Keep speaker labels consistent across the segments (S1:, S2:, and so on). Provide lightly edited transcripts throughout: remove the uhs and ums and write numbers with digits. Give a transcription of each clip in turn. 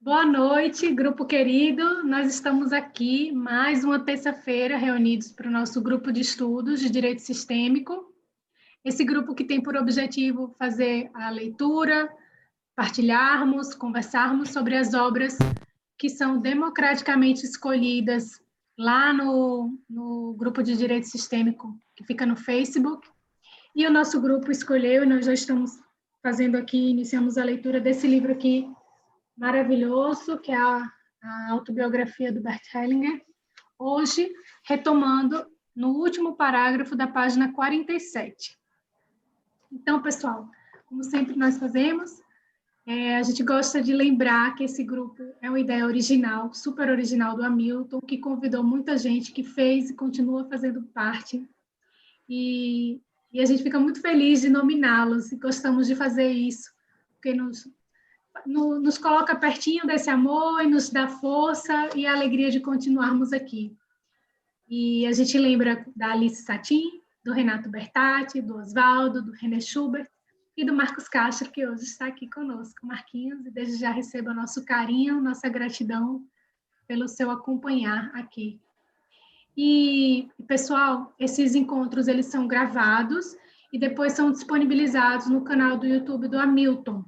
S1: Boa noite, grupo querido. Nós estamos aqui mais uma terça-feira reunidos para o nosso grupo de estudos de Direito Sistêmico. Esse grupo que tem por objetivo fazer a leitura, partilharmos, conversarmos sobre as obras que são democraticamente escolhidas lá no grupo de Direito Sistêmico, que fica no Facebook. E o nosso grupo escolheu, e nós já estamos fazendo aqui, iniciamos a leitura desse livro aqui, maravilhoso, que é a autobiografia do Bert Hellinger, hoje retomando no último parágrafo da página 47. Então, pessoal, como sempre nós fazemos, a gente gosta de lembrar que esse grupo é uma ideia original, super original do Hamilton, que convidou muita gente, que fez e continua fazendo parte, e a gente fica muito feliz de nominá-los, e gostamos de fazer isso, porque nos coloca pertinho desse amor e nos dá força e a alegria de continuarmos aqui. E a gente lembra da Alice Satin, do Renato Bertatti, do Oswaldo, do René Schubert e do Marcos Castro, que hoje está aqui conosco. Marquinhos, e desde já receba nosso carinho, nossa gratidão pelo seu acompanhar aqui. E, pessoal, esses encontros eles são gravados e depois são disponibilizados no canal do YouTube do Hamilton.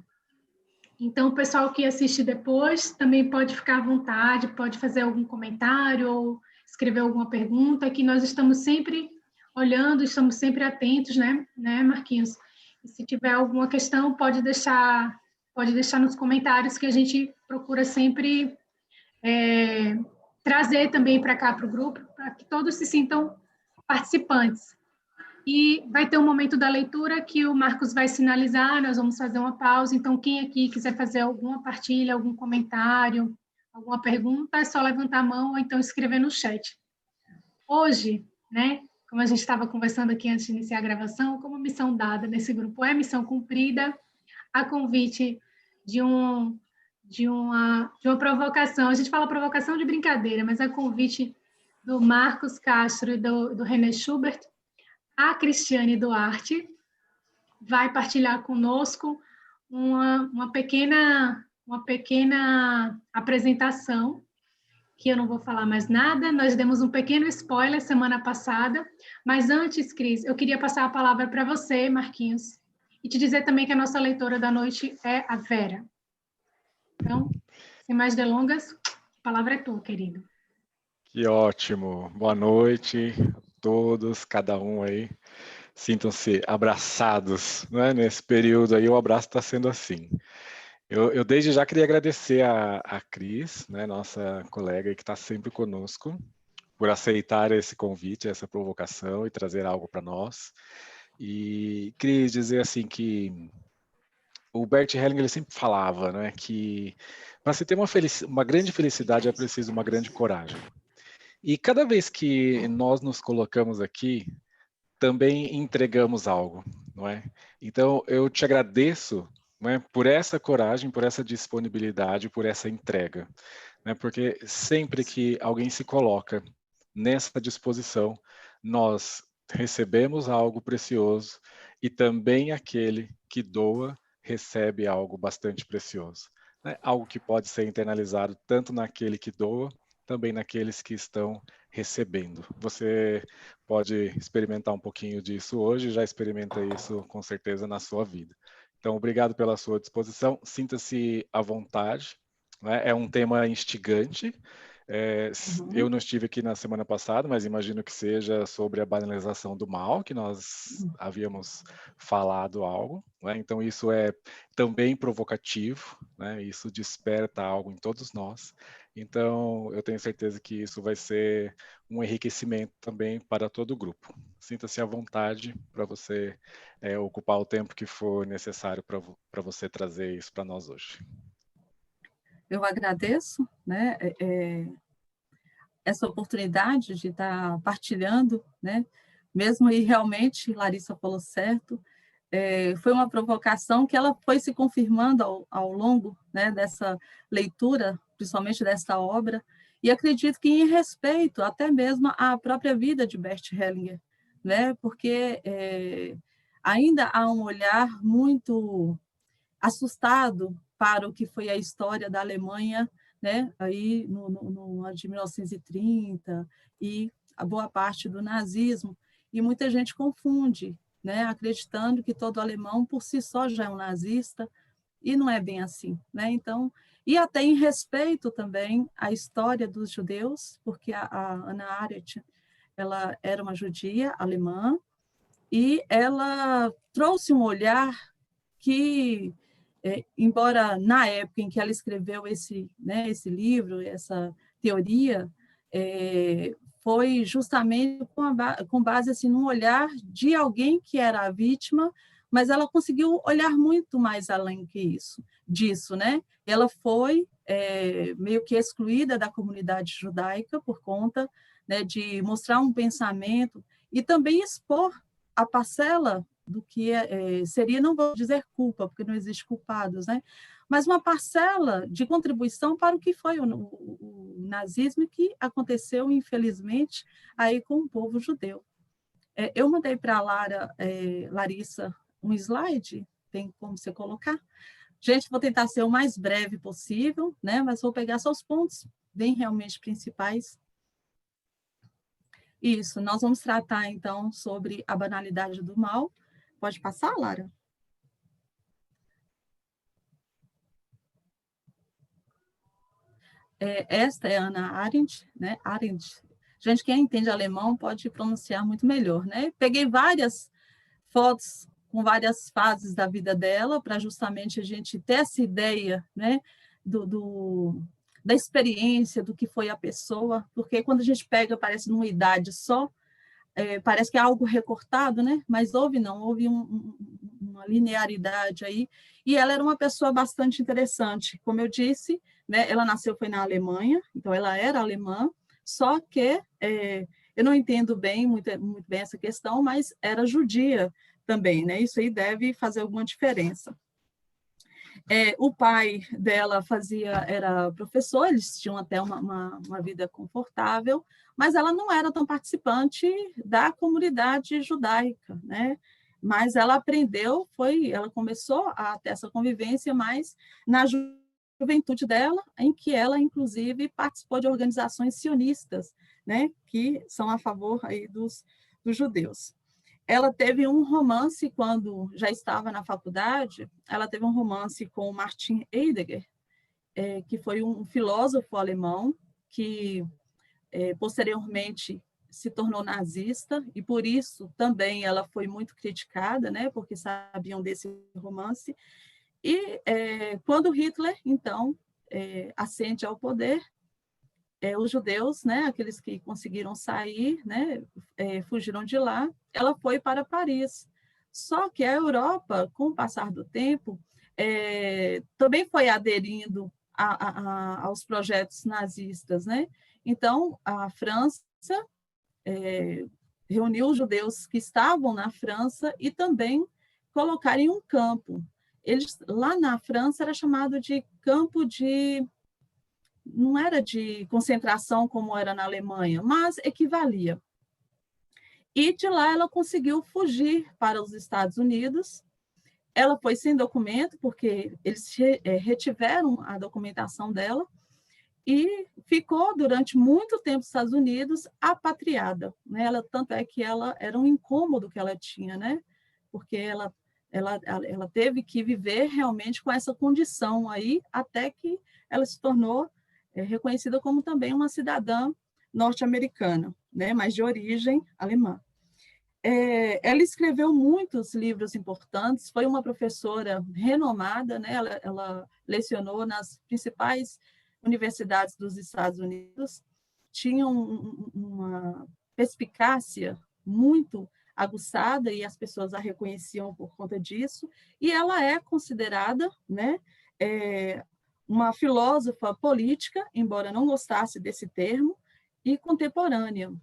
S1: Então, o pessoal que assiste depois também pode ficar à vontade, pode fazer algum comentário ou escrever alguma pergunta, que nós estamos sempre olhando, estamos sempre atentos, né, Marquinhos? E se tiver alguma questão, pode deixar nos comentários, que a gente procura sempre trazer também para cá, para o grupo, para que todos se sintam participantes. E vai ter um momento da leitura que o Marcos vai sinalizar, nós vamos fazer uma pausa, então quem aqui quiser fazer alguma partilha, algum comentário, alguma pergunta, é só levantar a mão ou então escrever no chat. Hoje, né, como a gente estava conversando aqui antes de iniciar a gravação, como missão dada nesse grupo é missão cumprida, a convite de uma provocação, a gente fala provocação de brincadeira, mas a convite do Marcos Castro e do René Schubert, a Cristiane Duarte vai partilhar conosco uma pequena apresentação, que eu não vou falar mais nada, nós demos um pequeno spoiler semana passada, mas antes, Cris, eu queria passar a palavra para você, Marquinhos, e te dizer também que a nossa leitora da noite é a Vera. Então, sem mais delongas, a palavra é tua, querido.
S2: Que ótimo. Boa noite a todos, cada um aí. Sintam-se abraçados, né? Nesse período aí, o abraço está sendo assim. Eu desde já queria agradecer a Cris, né, nossa colega que está sempre conosco, por aceitar esse convite, essa provocação e trazer algo para nós. E queria dizer assim que o Bert Hellinger ele sempre falava, né, que para se ter uma grande felicidade é preciso uma grande coragem. E cada vez que nós nos colocamos aqui, também entregamos algo, não é? Então, eu te agradeço, não é, por essa coragem, por essa disponibilidade, por essa entrega, né? Porque sempre que alguém se coloca nessa disposição, nós recebemos algo precioso e também aquele que doa recebe algo bastante precioso, né? Algo que pode ser internalizado tanto naquele que doa, também naqueles que estão recebendo. Você pode experimentar um pouquinho disso hoje, já experimenta isso com certeza na sua vida. Então, obrigado pela sua disposição, sinta-se à vontade, né? É um tema instigante. Eu não estive aqui na semana passada, mas imagino que seja sobre a banalização do mal, que nós havíamos falado algo, né? Então isso é também provocativo, né? Isso desperta algo em todos nós. Então eu tenho certeza que isso vai ser um enriquecimento também para todo o grupo. Sinta-se à vontade para você ocupar o tempo que for necessário para você trazer isso para nós hoje.
S3: Eu agradeço, né, essa oportunidade de estar partilhando, né, mesmo aí realmente, Larissa falou certo, foi uma provocação que ela foi se confirmando ao longo, né, dessa leitura, principalmente dessa obra, e acredito que em respeito até mesmo à própria vida de Bert Hellinger, né, porque ainda há um olhar muito assustado para o que foi a história da Alemanha, né, aí no ano de 1930 e a boa parte do nazismo, e muita gente confunde, né, acreditando que todo alemão por si só já é um nazista, e não é bem assim, né? Então, e até em respeito também à história dos judeus, porque a Hannah Arendt, ela era uma judia alemã, e ela trouxe um olhar que, embora na época em que ela escreveu né, esse livro, essa teoria, foi justamente com base assim, num olhar de alguém que era a vítima, mas ela conseguiu olhar muito mais além disso, né? Ela foi meio que excluída da comunidade judaica por conta, né, de mostrar um pensamento e também expor a parcela do que seria, não vou dizer culpa, porque não existe culpados, né? Mas uma parcela de contribuição para o que foi o nazismo, que aconteceu, infelizmente, aí com o povo judeu. Eu mandei para a Larissa, um slide, tem como você colocar? Gente, vou tentar ser o mais breve possível, né? Mas vou pegar só os pontos bem realmente principais. Isso, nós vamos tratar, então, sobre a banalidade do mal. Pode passar, Lara? Esta é Hannah Arendt, né? Arendt. Gente, quem entende alemão pode pronunciar muito melhor, né? Peguei várias fotos com várias fases da vida dela, para justamente a gente ter essa ideia, né? Da experiência, do que foi a pessoa, porque quando a gente pega, parece numa idade só, parece que é algo recortado, né? Mas houve uma linearidade aí, e ela era uma pessoa bastante interessante. Como eu disse, né, ela foi na Alemanha, então ela era alemã, só que eu não entendo muito bem essa questão, mas era judia também, né? Isso aí deve fazer alguma diferença. O pai dela era professor, eles tinham até uma vida confortável, mas ela não era tão participante da comunidade judaica, né? Mas ela ela começou a ter essa convivência mais na juventude dela, em que ela, inclusive, participou de organizações sionistas, né? Que são a favor aí dos judeus. Ela teve um romance quando já estava na faculdade, ela teve um romance com Martin Heidegger, que foi um filósofo alemão que posteriormente se tornou nazista, e por isso também ela foi muito criticada, né, porque sabiam desse romance. E quando Hitler, então, ascende ao poder, os judeus, né, aqueles que conseguiram sair, né, fugiram de lá, ela foi para Paris. Só que a Europa, com o passar do tempo, também foi aderindo aos projetos nazistas, né? Então, a França reuniu os judeus que estavam na França e também colocaram em um campo. Lá na França era chamado de campo de... Não era de concentração como era na Alemanha, mas equivalia. E de lá ela conseguiu fugir para os Estados Unidos. Ela foi sem documento, porque eles retiveram a documentação dela, e ficou durante muito tempo nos Estados Unidos apatriada, né? Tanto é que ela era um incômodo que ela tinha, né? Porque ela teve que viver realmente com essa condição aí, até que ela se tornou reconhecida como também uma cidadã norte-americana, né? Mas de origem alemã. Ela escreveu muitos livros importantes, foi uma professora renomada, né? Ela lecionou nas principais universidades dos Estados Unidos, tinha uma perspicácia muito aguçada, e as pessoas a reconheciam por conta disso, e ela é considerada, né, uma filósofa política, embora não gostasse desse termo, e contemporânea.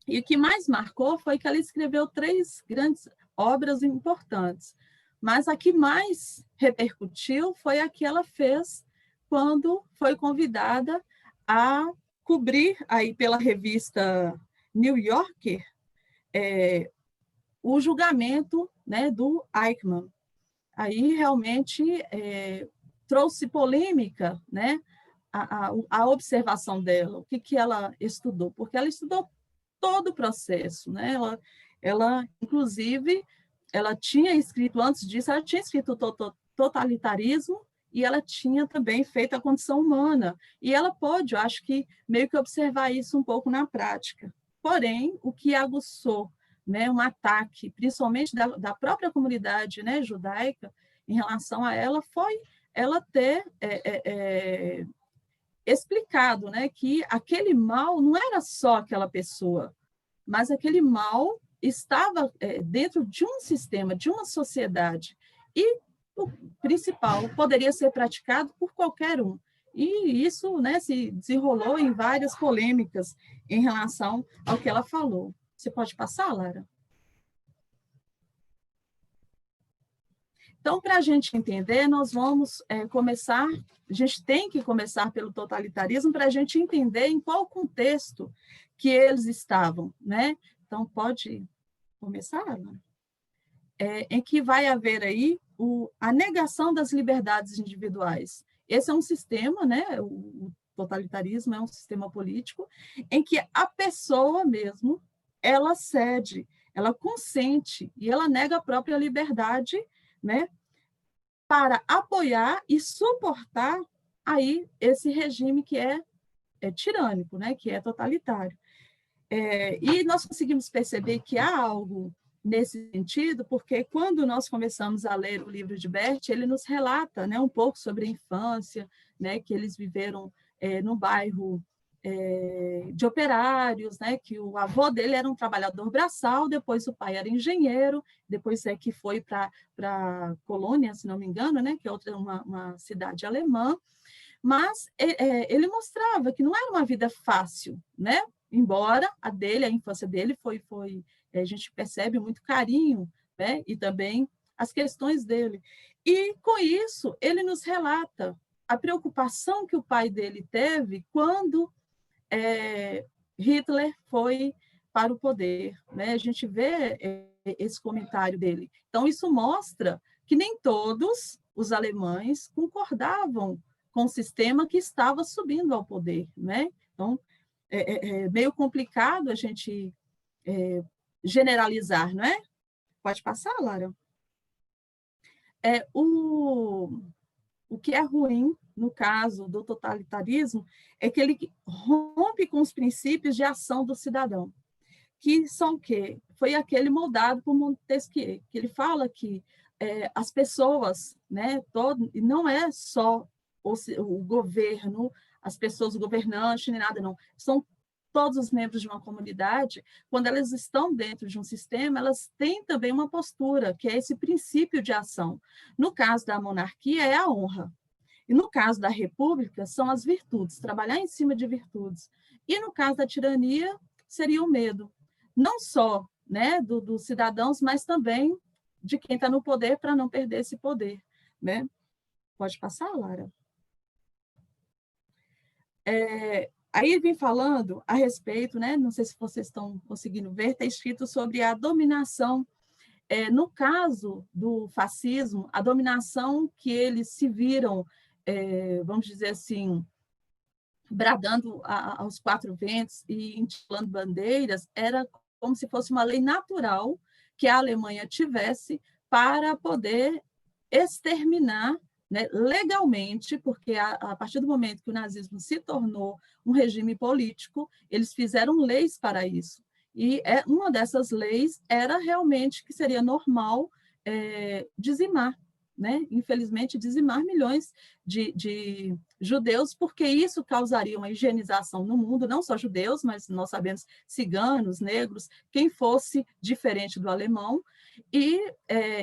S3: E o que mais marcou foi que ela escreveu 3 grandes obras importantes, mas a que mais repercutiu foi a que ela fez quando foi convidada a cobrir aí pela revista New Yorker o julgamento, né, do Eichmann. Aí realmente trouxe polêmica, né, a observação dela, o que ela estudou, porque ela estudou todo o processo, né? Ela inclusive, ela tinha escrito, antes disso, ela tinha escrito totalitarismo, e ela tinha também feito a condição humana, e ela pôde, eu acho que, meio que observar isso um pouco na prática. Porém, o que aguçou, né, um ataque, principalmente da própria comunidade, né, judaica, em relação a ela, foi ela ter explicado, né, que aquele mal não era só aquela pessoa, mas aquele mal estava dentro de um sistema, de uma sociedade, e o principal poderia ser praticado por qualquer um. E isso, né, se desenrolou em várias polêmicas em relação ao que ela falou. Você pode passar, Lara? Então, para a gente entender, nós vamos começar, a gente tem que começar pelo totalitarismo para a gente entender em qual contexto que eles estavam, né? Então, pode começar, Ana? Em que vai haver aí a negação das liberdades individuais. Esse é um sistema, né? O totalitarismo é um sistema político em que a pessoa mesmo, ela cede, ela consente e ela nega a própria liberdade, né, para apoiar e suportar aí esse regime que é tirânico, né, que é totalitário. E nós conseguimos perceber que há algo nesse sentido, porque quando nós começamos a ler o livro de Bert, ele nos relata, né, um pouco sobre a infância, né, que eles viveram num bairro de operários, né, que o avô dele era um trabalhador braçal, depois o pai era engenheiro, depois que foi para Colônia, se não me engano, né, que é uma cidade alemã, mas ele mostrava que não era uma vida fácil, né, embora a infância dele foi a gente percebe muito carinho, né, e também as questões dele. E, com isso, ele nos relata a preocupação que o pai dele teve quando Hitler foi para o poder, né? A gente vê esse comentário dele. Então, isso mostra que nem todos os alemães concordavam com o sistema que estava subindo ao poder, né? Então, é meio complicado a gente generalizar, não é? Pode passar, Lara? O que é ruim, no caso do totalitarismo, é que ele rompe com os princípios de ação do cidadão, que são o quê? Foi aquele moldado por Montesquieu, que ele fala que as pessoas, né, e não é só o governo, as pessoas, o governante, nem nada, não, são todos os membros de uma comunidade, quando elas estão dentro de um sistema, elas têm também uma postura, que é esse princípio de ação. No caso da monarquia, é a honra. E no caso da república, são as virtudes, trabalhar em cima de virtudes. E no caso da tirania, seria o medo. Não só, né, dos cidadãos, mas também de quem está no poder, para não perder esse poder, né? Pode passar, Lara? Aí ele vem falando a respeito, né? Não sei se vocês estão conseguindo ver, está escrito sobre a dominação. No caso do fascismo, a dominação que eles se viram, vamos dizer assim, bradando aos quatro ventos e entilando bandeiras, era como se fosse uma lei natural que a Alemanha tivesse para poder exterminar, né, legalmente, porque a partir do momento que o nazismo se tornou um regime político, eles fizeram leis para isso. E uma dessas leis era realmente que seria normal dizimar, né? Infelizmente, dizimar milhões de judeus, porque isso causaria uma higienização no mundo, não só judeus, mas nós sabemos ciganos, negros, quem fosse diferente do alemão, e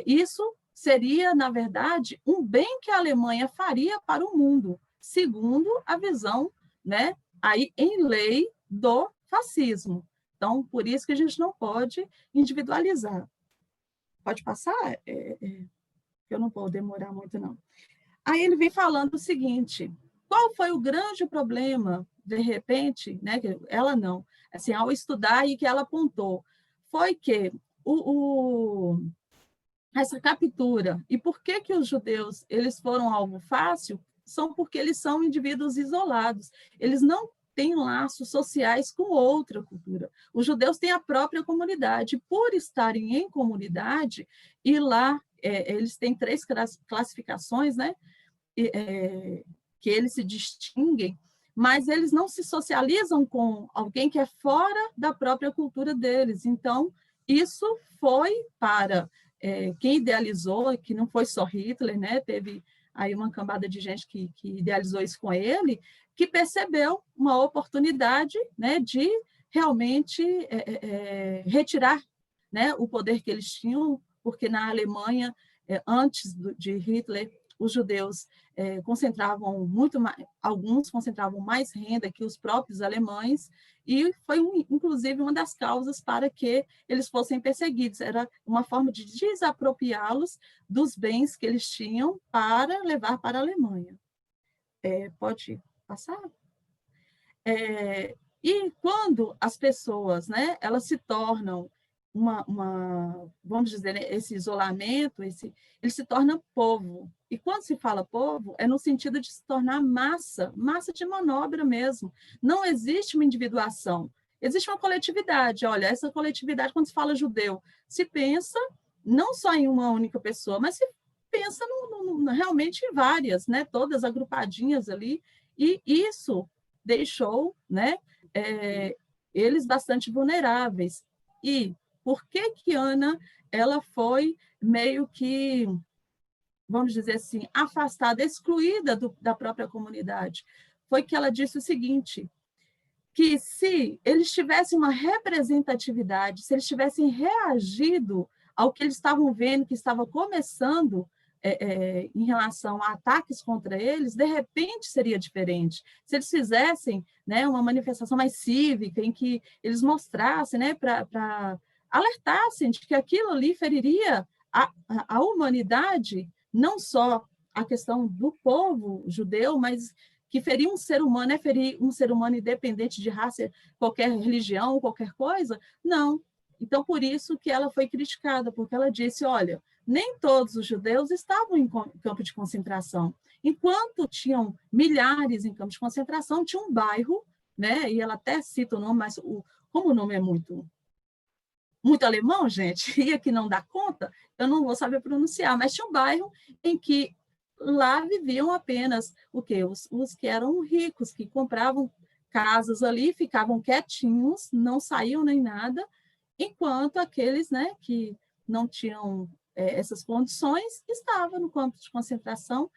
S3: isso seria, na verdade, um bem que a Alemanha faria para o mundo, segundo a visão, né, aí em lei do fascismo. Então, por isso que a gente não pode individualizar. Pode passar? Eu não vou demorar muito, não. Aí ele vem falando o seguinte: qual foi o grande problema, de repente, né, ela não, assim, ao estudar e que ela apontou, foi que essa captura. E por que que os judeus eles foram alvo fácil? São porque eles são indivíduos isolados. Eles não têm laços sociais com outra cultura. Os judeus têm a própria comunidade. Por estarem em comunidade, e lá eles têm 3 classificações, né? Que eles se distinguem, mas eles não se socializam com alguém que é fora da própria cultura deles. Então, isso foi para quem idealizou, que não foi só Hitler, né? Teve aí uma cambada de gente que idealizou isso com ele, que percebeu uma oportunidade, né, de realmente retirar, né, o poder que eles tinham, porque na Alemanha, antes de Hitler, os judeus concentravam muito mais, alguns concentravam mais renda que os próprios alemães, e foi, inclusive, uma das causas para que eles fossem perseguidos. Era uma forma de desapropriá-los dos bens que eles tinham para levar para a Alemanha. Pode passar? E quando as pessoas, né, elas se tornam vamos dizer, esse isolamento, ele se torna povo. E quando se fala povo, é no sentido de se tornar massa de manobra mesmo. Não existe uma individuação, existe uma coletividade. Olha, essa coletividade, quando se fala judeu, se pensa não só em uma única pessoa, mas se pensa realmente em várias, né? Todas agrupadinhas ali, e isso deixou, né, eles bastante vulneráveis. E por que Ana ela foi meio que, vamos dizer assim, afastada, excluída da própria comunidade? Foi que ela disse o seguinte, que se eles tivessem uma representatividade, se eles tivessem reagido ao que eles estavam vendo, que estava começando em relação a ataques contra eles, de repente seria diferente. Se eles fizessem, né, uma manifestação mais cívica, em que eles mostrassem, né, para alertassem de que aquilo ali feriria a humanidade, não só a questão do povo judeu, mas que ferir um ser humano é ferir um ser humano independente de raça, qualquer religião, qualquer coisa? Não. Então, por isso que ela foi criticada, porque ela disse, olha, nem todos os judeus estavam em campo de concentração. Enquanto tinham milhares em campos de concentração, tinha um bairro, né? E ela até cita o nome, mas como o nome é muito alemão, gente, e aqui não dá conta, eu não vou saber pronunciar, mas tinha um bairro em que lá viviam apenas o quê? Os que eram ricos, que compravam casas ali, ficavam quietinhos, não saíam nem nada, enquanto aqueles, né, que não tinham essas condições estavam no campo de concentração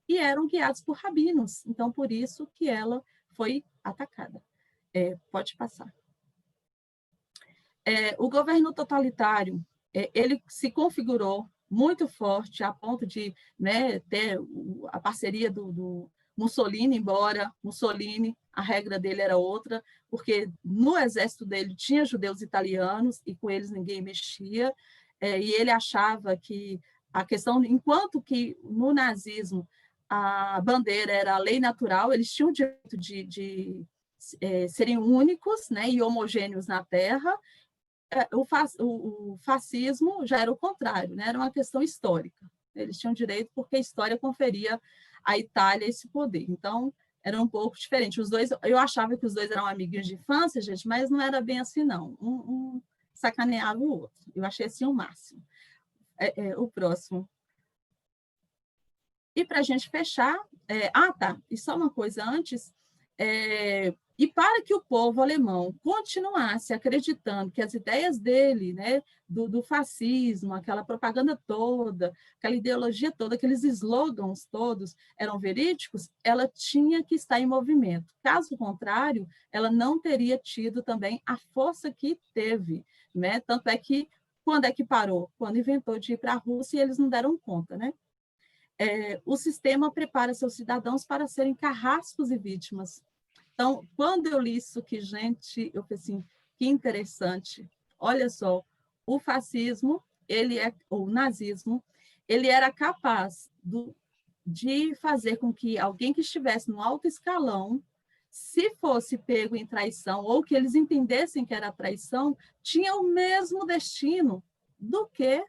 S3: e eram guiados por rabinos. Então, por isso que ela foi atacada. Pode passar. O governo totalitário, ele se configurou muito forte, a ponto de, né, ter a parceria do Mussolini, embora Mussolini, a regra dele era outra, porque no exército dele tinha judeus italianos e com eles ninguém mexia, e ele achava que a questão, enquanto que no nazismo a bandeira era a lei natural, eles tinham o direito de serem únicos, né, e homogêneos na terra. O fascismo já era o contrário, né? Era uma questão histórica. Eles tinham direito porque a história conferia à Itália esse poder. Então, era um pouco diferente. Os dois, eu achava que os dois eram amiguinhos de infância, gente, mas não era bem assim, não. Um sacaneava o outro. Eu achei assim o máximo. O próximo. E para a gente fechar... tá. E só uma coisa antes... E para que o povo alemão continuasse acreditando que as ideias dele, né, do fascismo, aquela propaganda toda, aquela ideologia toda, aqueles slogans todos eram verídicos, ela tinha que estar em movimento. Caso contrário, ela não teria tido também a força que teve, né? Tanto é que, quando é que parou? Quando inventou de ir para a Rússia e eles não deram conta, né? O sistema prepara seus cidadãos para serem carrascos e vítimas. Então, quando eu li isso aqui, gente, eu falei assim, que interessante. Olha só, o fascismo, o nazismo, ele era capaz de fazer com que alguém que estivesse no alto escalão, se fosse pego em traição, ou que eles entendessem que era traição, tinha o mesmo destino do que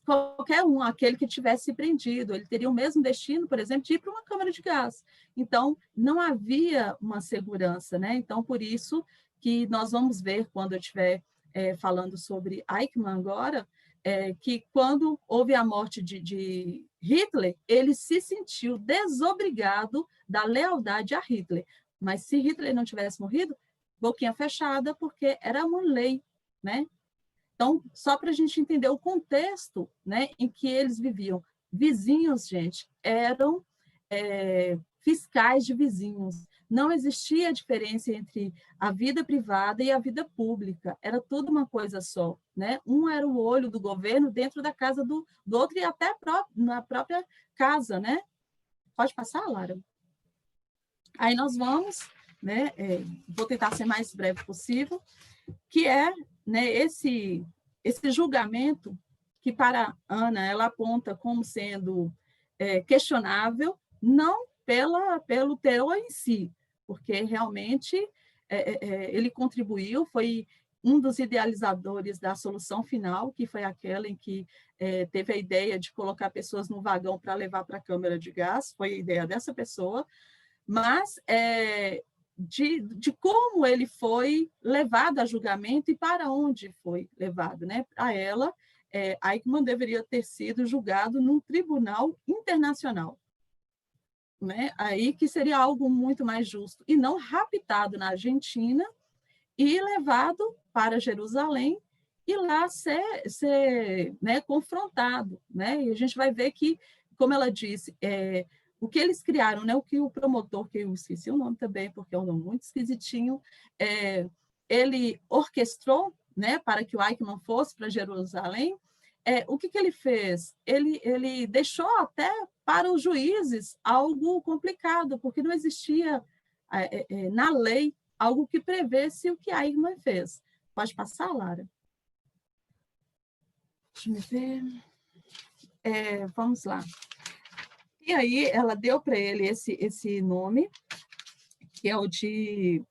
S3: qualquer um, aquele que tivesse prendido, ele teria o mesmo destino, por exemplo, de ir para uma câmara de gás. Então, não havia uma segurança, né? Então, por isso que nós vamos ver, quando eu estiver falando sobre Eichmann agora, que quando houve a morte de Hitler, ele se sentiu desobrigado da lealdade a Hitler. Mas se Hitler não tivesse morrido, boquinha fechada, porque era uma lei, né? Então, só para a gente entender o contexto, né, em que eles viviam. Vizinhos, gente, eram fiscais de vizinhos. Não existia diferença entre a vida privada e a vida pública. Era tudo uma coisa só, né? Um era o olho do governo dentro da casa do outro e até na própria casa, né? Pode passar, Lara? Aí nós vamos, né? Vou tentar ser mais breve possível, que é, né, esse julgamento que para Ana ela aponta como sendo questionável, não pelo teor em si, porque realmente ele contribuiu, foi um dos idealizadores da solução final, que foi aquela em que teve a ideia de colocar pessoas no vagão para levar para a câmara de gás, foi a ideia dessa pessoa, mas de como ele foi levado a julgamento e para onde foi levado, né? Para ela, Eichmann deveria ter sido julgado num tribunal internacional, né? Aí que seria algo muito mais justo, e não raptado na Argentina e levado para Jerusalém e lá ser né, confrontado, né? E a gente vai ver que, como ela disse, o que eles criaram, né, o que o promotor, que eu esqueci o nome também, porque é um nome muito esquisitinho, ele orquestrou, né, para que o Eichmann fosse para Jerusalém. O que ele fez? Ele deixou até para os juízes algo complicado, porque não existia na lei algo que prevesse o que Eichmann fez. Pode passar, Lara? Deixa eu ver. Vamos lá. E aí ela deu para ele esse nome, que é o de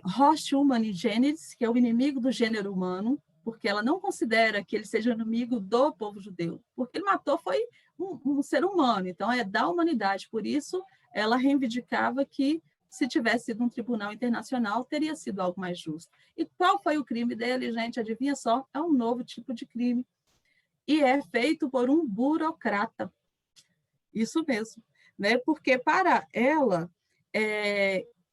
S3: Host Humani Generis, que é o inimigo do gênero humano, porque ela não considera que ele seja inimigo do povo judeu, porque ele matou foi um ser humano, então é da humanidade. Por isso, ela reivindicava que, se tivesse sido um tribunal internacional, teria sido algo mais justo. E qual foi o crime dele, gente? Adivinha só? É um novo tipo de crime. E é feito por um burocrata. Isso mesmo, né? Porque para ela,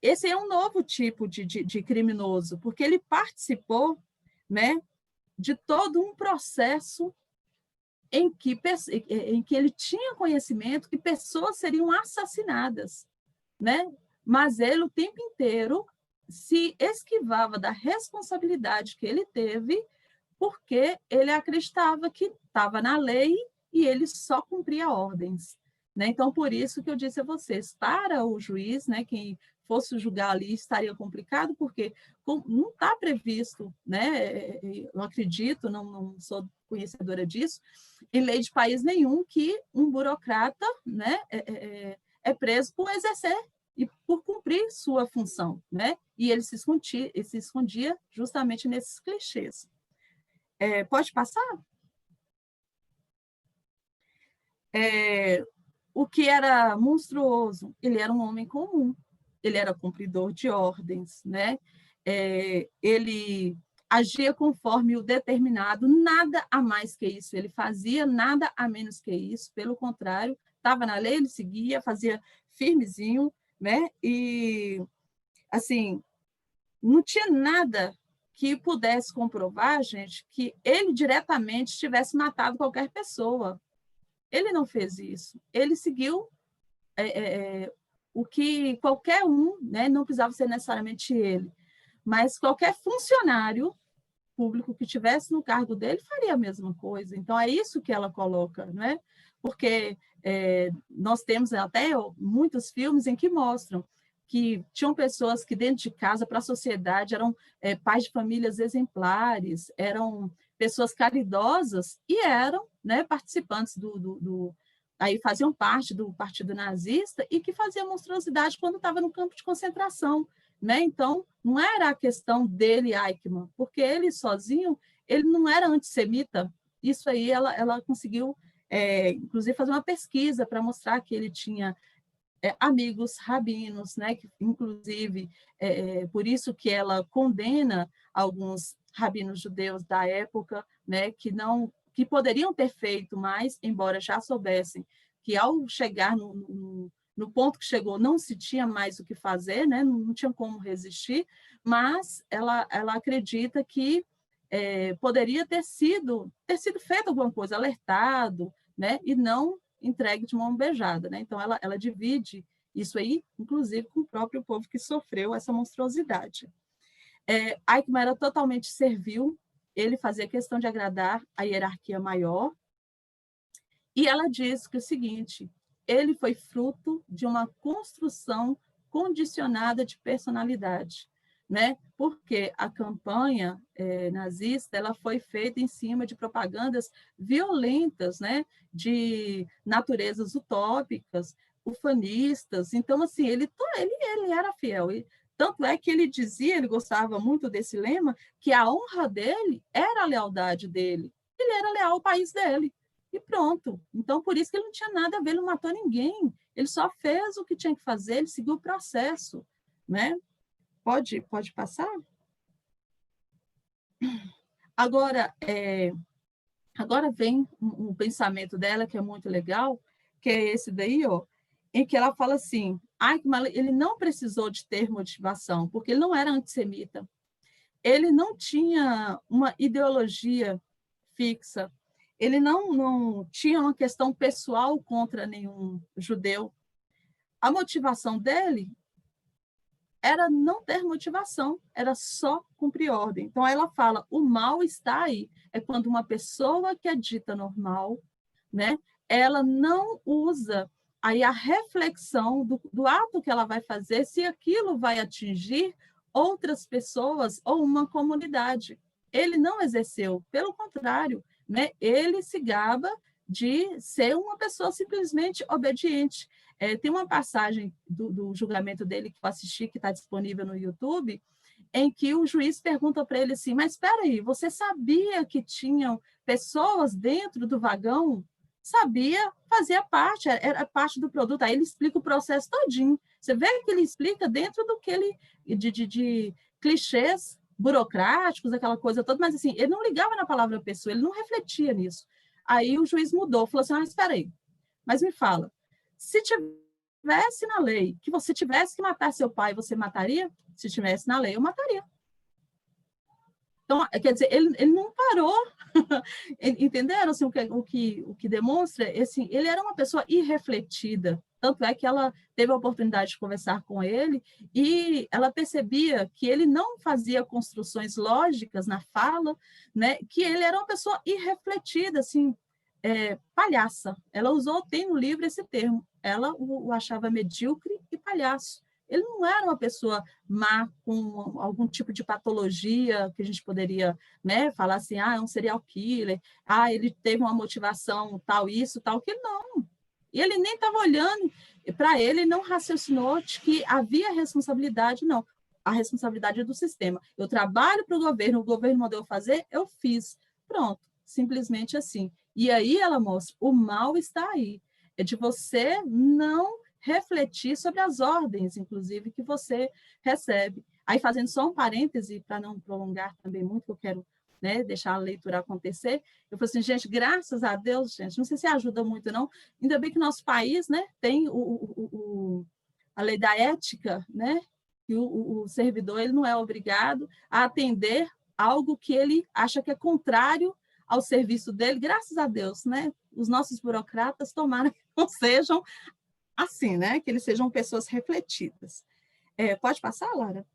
S3: esse é um novo tipo de criminoso, porque ele participou, né, de todo um processo em que ele tinha conhecimento que pessoas seriam assassinadas, né? Mas ele, o tempo inteiro, se esquivava da responsabilidade que ele teve, porque ele acreditava que estava na lei e ele só cumpria ordens, né? Então, por isso que eu disse a vocês, para o juiz, né, quem fosse julgar ali, estaria complicado, porque não está previsto, né? Eu acredito, não sou conhecedora disso, em lei de país nenhum, que um burocrata, né, é preso por exercer e por cumprir sua função, né? E ele se escondia justamente nesses clichês. Pode passar? O que era monstruoso? Ele era um homem comum, ele era cumpridor de ordens, né? Ele agia conforme o determinado, nada a mais que isso ele fazia, nada a menos que isso, pelo contrário, estava na lei, ele seguia, fazia firmezinho, né? E, assim, não tinha nada que pudesse comprovar, gente, que ele diretamente tivesse matado qualquer pessoa. Ele não fez isso. Ele seguiu o que qualquer um, né, não precisava ser necessariamente ele, mas qualquer funcionário público que tivesse no cargo dele faria a mesma coisa. Então, é isso que ela coloca, né? Porque nós temos até muitos filmes em que mostram que tinham pessoas que dentro de casa, para a sociedade, eram pais de famílias exemplares, eram pessoas caridosas e eram, né, participantes aí faziam parte do partido nazista e que faziam monstruosidade quando estava no campo de concentração, né? Então, não era a questão dele, Eichmann, porque ele sozinho, ele não era antissemita. Isso aí ela conseguiu, inclusive, fazer uma pesquisa para mostrar que ele tinha amigos rabinos, né? Que, inclusive, por isso que ela condena alguns rabinos judeus da época, né? Que poderiam ter feito mais, embora já soubessem que ao chegar no ponto que chegou não se tinha mais o que fazer, né? Não tinha como resistir, mas ela acredita que poderia ter sido feito alguma coisa, alertado, né? E não entregue de mão beijada, né? Então ela divide isso aí, inclusive com o próprio povo que sofreu essa monstruosidade. Eichmann era totalmente servil, ele fazia questão de agradar a hierarquia maior, e ela diz que o seguinte: ele foi fruto de uma construção condicionada de personalidade, né? Porque a campanha nazista ela foi feita em cima de propagandas violentas, né? De naturezas utópicas, ufanistas. Então, assim, ele era fiel. Tanto é que ele dizia, ele gostava muito desse lema, que a honra dele era a lealdade dele. Ele era leal ao país dele. E pronto. Então, por isso que ele não tinha nada a ver, ele não matou ninguém. Ele só fez o que tinha que fazer, ele seguiu o processo, né? Pode passar? Agora, agora vem um pensamento dela que é muito legal, que é esse daí, ó, em que ela fala assim: Eichmann, ele não precisou de ter motivação, porque ele não era antissemita. Ele não tinha uma ideologia fixa. Ele não tinha uma questão pessoal contra nenhum judeu. A motivação dele era não ter motivação, era só cumprir ordem. Então, ela fala, o mal está aí. É quando uma pessoa que é dita normal, né, ela não usa aí a reflexão do ato que ela vai fazer, se aquilo vai atingir outras pessoas ou uma comunidade. Ele não exerceu, pelo contrário, né, ele se gaba de ser uma pessoa simplesmente obediente. Tem uma passagem do julgamento dele que eu assisti, que está disponível no YouTube, em que o juiz pergunta para ele assim, mas espera aí, você sabia que tinham pessoas dentro do vagão? Sabia, fazia parte, era parte do produto. Aí ele explica o processo todinho. Você vê que ele explica dentro do que ele de clichês burocráticos, aquela coisa toda, mas assim, ele não ligava na palavra pessoa, ele não refletia nisso. Aí o juiz mudou, falou assim, espera aí, mas me fala, se tivesse na lei que você tivesse que matar seu pai, você mataria? Se tivesse na lei, eu mataria. Então, quer dizer, ele não parou, entenderam assim, o que demonstra? Assim, ele era uma pessoa irrefletida, tanto é que ela teve a oportunidade de conversar com ele e ela percebia que ele não fazia construções lógicas na fala, né? Que ele era uma pessoa irrefletida, assim, palhaça. Ela tem no livro esse termo, ela o achava medíocre e palhaço. Ele não era uma pessoa má, com algum tipo de patologia que a gente poderia, né, falar assim, é um serial killer, ele teve uma motivação tal, isso, tal, que não. E ele nem estava olhando, para ele não raciocinou de que havia responsabilidade, não. A responsabilidade é do sistema. Eu trabalho para o governo mandou eu fazer, eu fiz. Pronto, simplesmente assim. E aí ela mostra, o mal está aí. É de você não refletir sobre as ordens, inclusive, que você recebe. Aí, fazendo só um parêntese, para não prolongar também muito, que eu quero, né, deixar a leitura acontecer, eu falei assim, gente, graças a Deus, gente, não sei se ajuda muito, não, ainda bem que nosso país, né, tem a lei da ética, né, que o servidor ele não é obrigado a atender algo que ele acha que é contrário ao serviço dele, graças a Deus, né, os nossos burocratas tomaram que não sejam assim, né? Que eles sejam pessoas refletidas. Pode passar, Lara?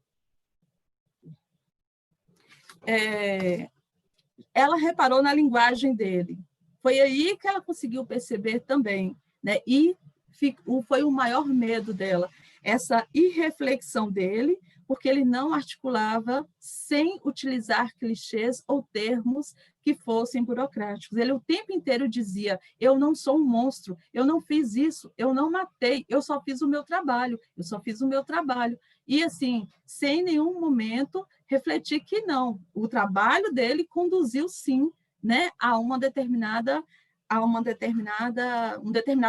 S3: Ela reparou na linguagem dele. Foi aí que ela conseguiu perceber também, né? E foi o maior medo dela, essa irreflexão dele, porque ele não articulava sem utilizar clichês ou termos que fossem burocráticos. Ele o tempo inteiro dizia, eu não sou um monstro, eu não fiz isso, eu não matei, eu só fiz o meu trabalho, eu só fiz o meu trabalho. E, assim, sem nenhum momento refletir que não, o trabalho dele conduziu, sim, né, a um determinado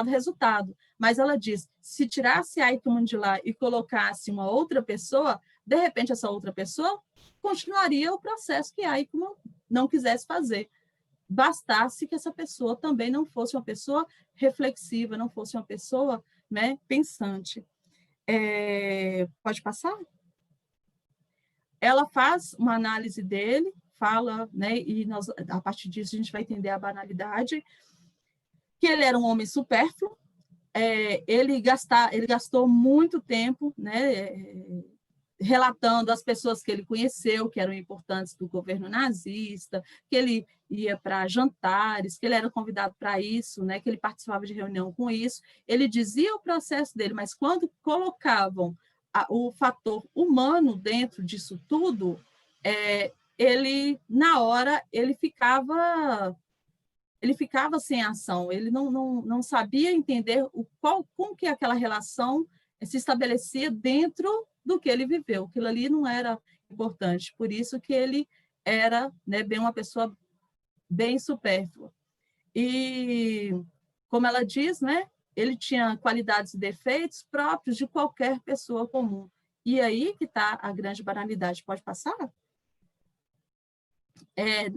S3: resultado. Mas ela diz, se tirasse Eichmann de lá e colocasse uma outra pessoa, de repente essa outra pessoa continuaria o processo que Eichmann não quisesse fazer. Bastasse que essa pessoa também não fosse uma pessoa reflexiva, não fosse uma pessoa, né, pensante. Pode passar? Ela faz uma análise dele, fala, né, e nós, a partir disso a gente vai entender a banalidade, que ele era um homem supérfluo, ele gastou muito tempo, né, relatando as pessoas que ele conheceu, que eram importantes do governo nazista, que ele ia para jantares, que ele era convidado para isso, né, que ele participava de reunião com isso. Ele dizia o processo dele, mas quando colocavam o fator humano dentro disso tudo, ele, na hora, ele ficava sem ação, ele não sabia entender como que aquela relação se estabelecia dentro do que ele viveu. Aquilo ali não era importante, por isso que ele era, né, bem uma pessoa bem supérflua. E, como ela diz, né, ele tinha qualidades e defeitos próprios de qualquer pessoa comum. E aí que está a grande banalidade. Pode passar?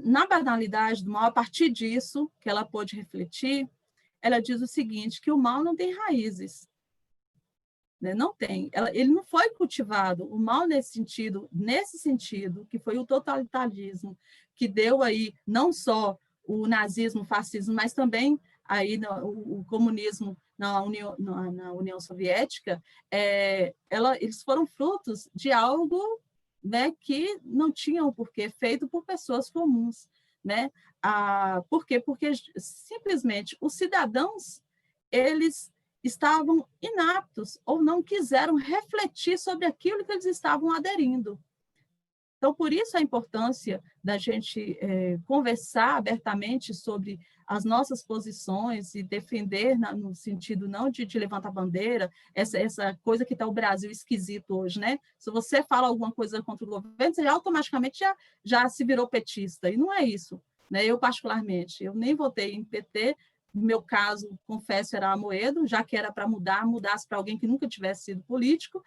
S3: Na banalidade do mal, a partir disso que ela pôde refletir, ela diz o seguinte, que o mal não tem raízes. Né? Não tem. Ele não foi cultivado. O mal nesse sentido, que foi o totalitarismo, que deu aí não só o nazismo, o fascismo, mas também aí o comunismo na União Soviética, eles foram frutos de algo, né, que não tinham porquê, feito por pessoas comuns. Né? Por quê? Porque simplesmente os cidadãos, eles estavam inaptos ou não quiseram refletir sobre aquilo que eles estavam aderindo. Então, por isso a importância da gente conversar abertamente sobre as nossas posições e defender no sentido não de levantar bandeira, essa coisa que está o Brasil esquisito hoje, né? Se você fala alguma coisa contra o governo, você automaticamente já se virou petista, e não é isso. Né? Eu, particularmente, eu nem votei em PT, no meu caso, confesso, era Amoedo, já que era para mudasse para alguém que nunca tivesse sido político.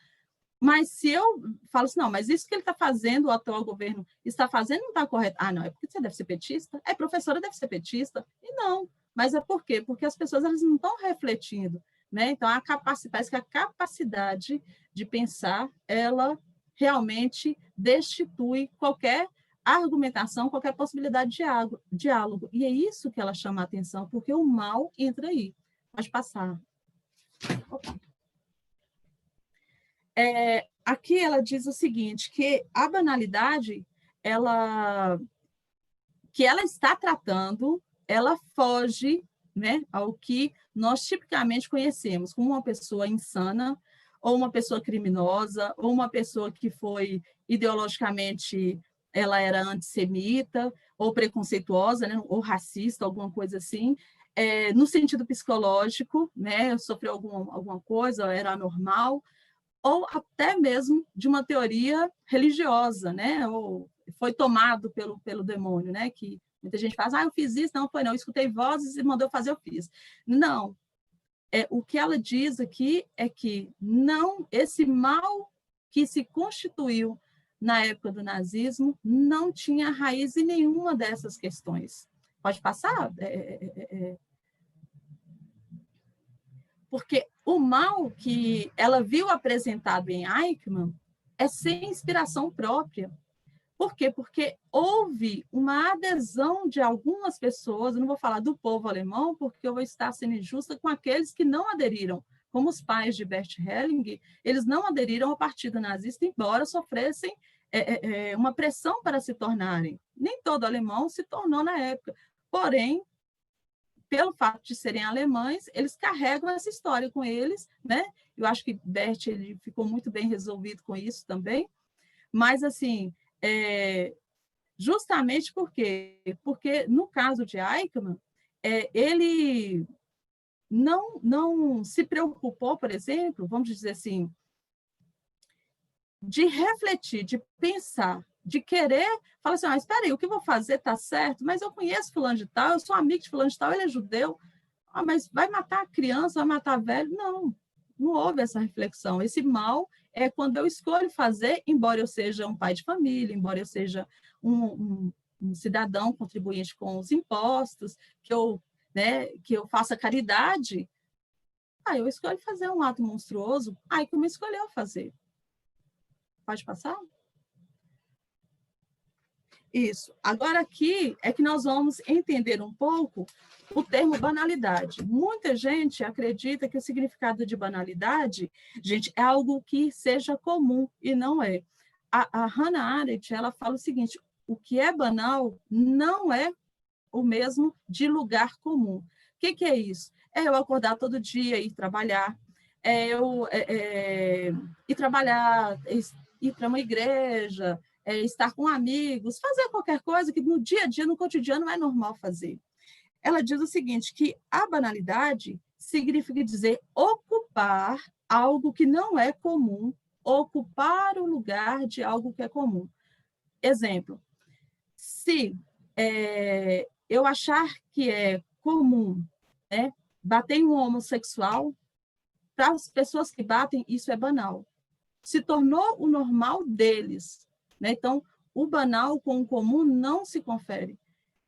S3: Mas se eu falo assim, não, mas isso que ele está fazendo, o atual governo está fazendo, não está correto. Ah, não, é porque você deve ser petista? Professora deve ser petista? E não. Mas é por quê? Porque as pessoas elas não estão refletindo. Né? Então, parece que a capacidade de pensar, ela realmente destitui qualquer argumentação, qualquer possibilidade de diálogo. E é isso que ela chama a atenção, porque o mal entra aí. Pode passar. Opa. Aqui ela diz o seguinte, que a banalidade, que ela está tratando, ela foge, né, ao que nós tipicamente conhecemos como uma pessoa insana, ou uma pessoa criminosa, ou uma pessoa que foi ideologicamente, ela era antissemita, ou preconceituosa, né, ou racista, alguma coisa assim, no sentido psicológico, né, sofreu alguma coisa, era anormal, ou até mesmo de uma teoria religiosa, né? Ou foi tomado pelo demônio, né? Que muita gente faz, eu fiz isso, não foi não, eu escutei vozes e mandou fazer, eu fiz. Não. O que ela diz aqui é que não, esse mal que se constituiu na época do nazismo não tinha raiz em nenhuma dessas questões. Pode passar? Porque o mal que ela viu apresentado em Eichmann é sem inspiração própria. Por quê? Porque houve uma adesão de algumas pessoas, eu não vou falar do povo alemão, porque eu vou estar sendo injusta com aqueles que não aderiram, como os pais de Bert Helling, eles não aderiram ao partido nazista, embora sofressem uma pressão para se tornarem. Nem todo alemão se tornou na época. Porém, pelo fato de serem alemães, eles carregam essa história com eles, né? Eu acho que Bert ele ficou muito bem resolvido com isso também, mas, assim, Justamente por quê? Porque, no caso de Eichmann, ele não se preocupou, por exemplo, vamos dizer assim, de refletir, de pensar, de querer, falar assim, espera aí, o que eu vou fazer está certo, mas eu conheço fulano de tal, eu sou amigo de fulano de tal, ele é judeu, mas vai matar a criança, vai matar velho? Não houve essa reflexão. Esse mal é quando eu escolho fazer, embora eu seja um pai de família, embora eu seja um cidadão contribuinte com os impostos, que eu faça caridade, eu escolho fazer um ato monstruoso, como escolheu fazer. Pode passar? Isso. Agora aqui é que nós vamos entender um pouco o termo banalidade. Muita gente acredita que o significado de banalidade, gente, é algo que seja comum, e não é. A Hannah Arendt, ela fala o seguinte, o que é banal não é o mesmo de lugar comum. O que é isso? É eu acordar todo dia, ir trabalhar, ir trabalhar, ir para uma igreja, estar com amigos, fazer qualquer coisa que no dia a dia, no cotidiano, não é normal fazer. Ela diz o seguinte, que a banalidade significa dizer ocupar algo que não é comum, ocupar o lugar de algo que é comum. Exemplo, se eu achar que é comum, né, bater em um homossexual, para as pessoas que batem, isso é banal. Se tornou o normal deles, né? Então, o banal com o comum não se confere.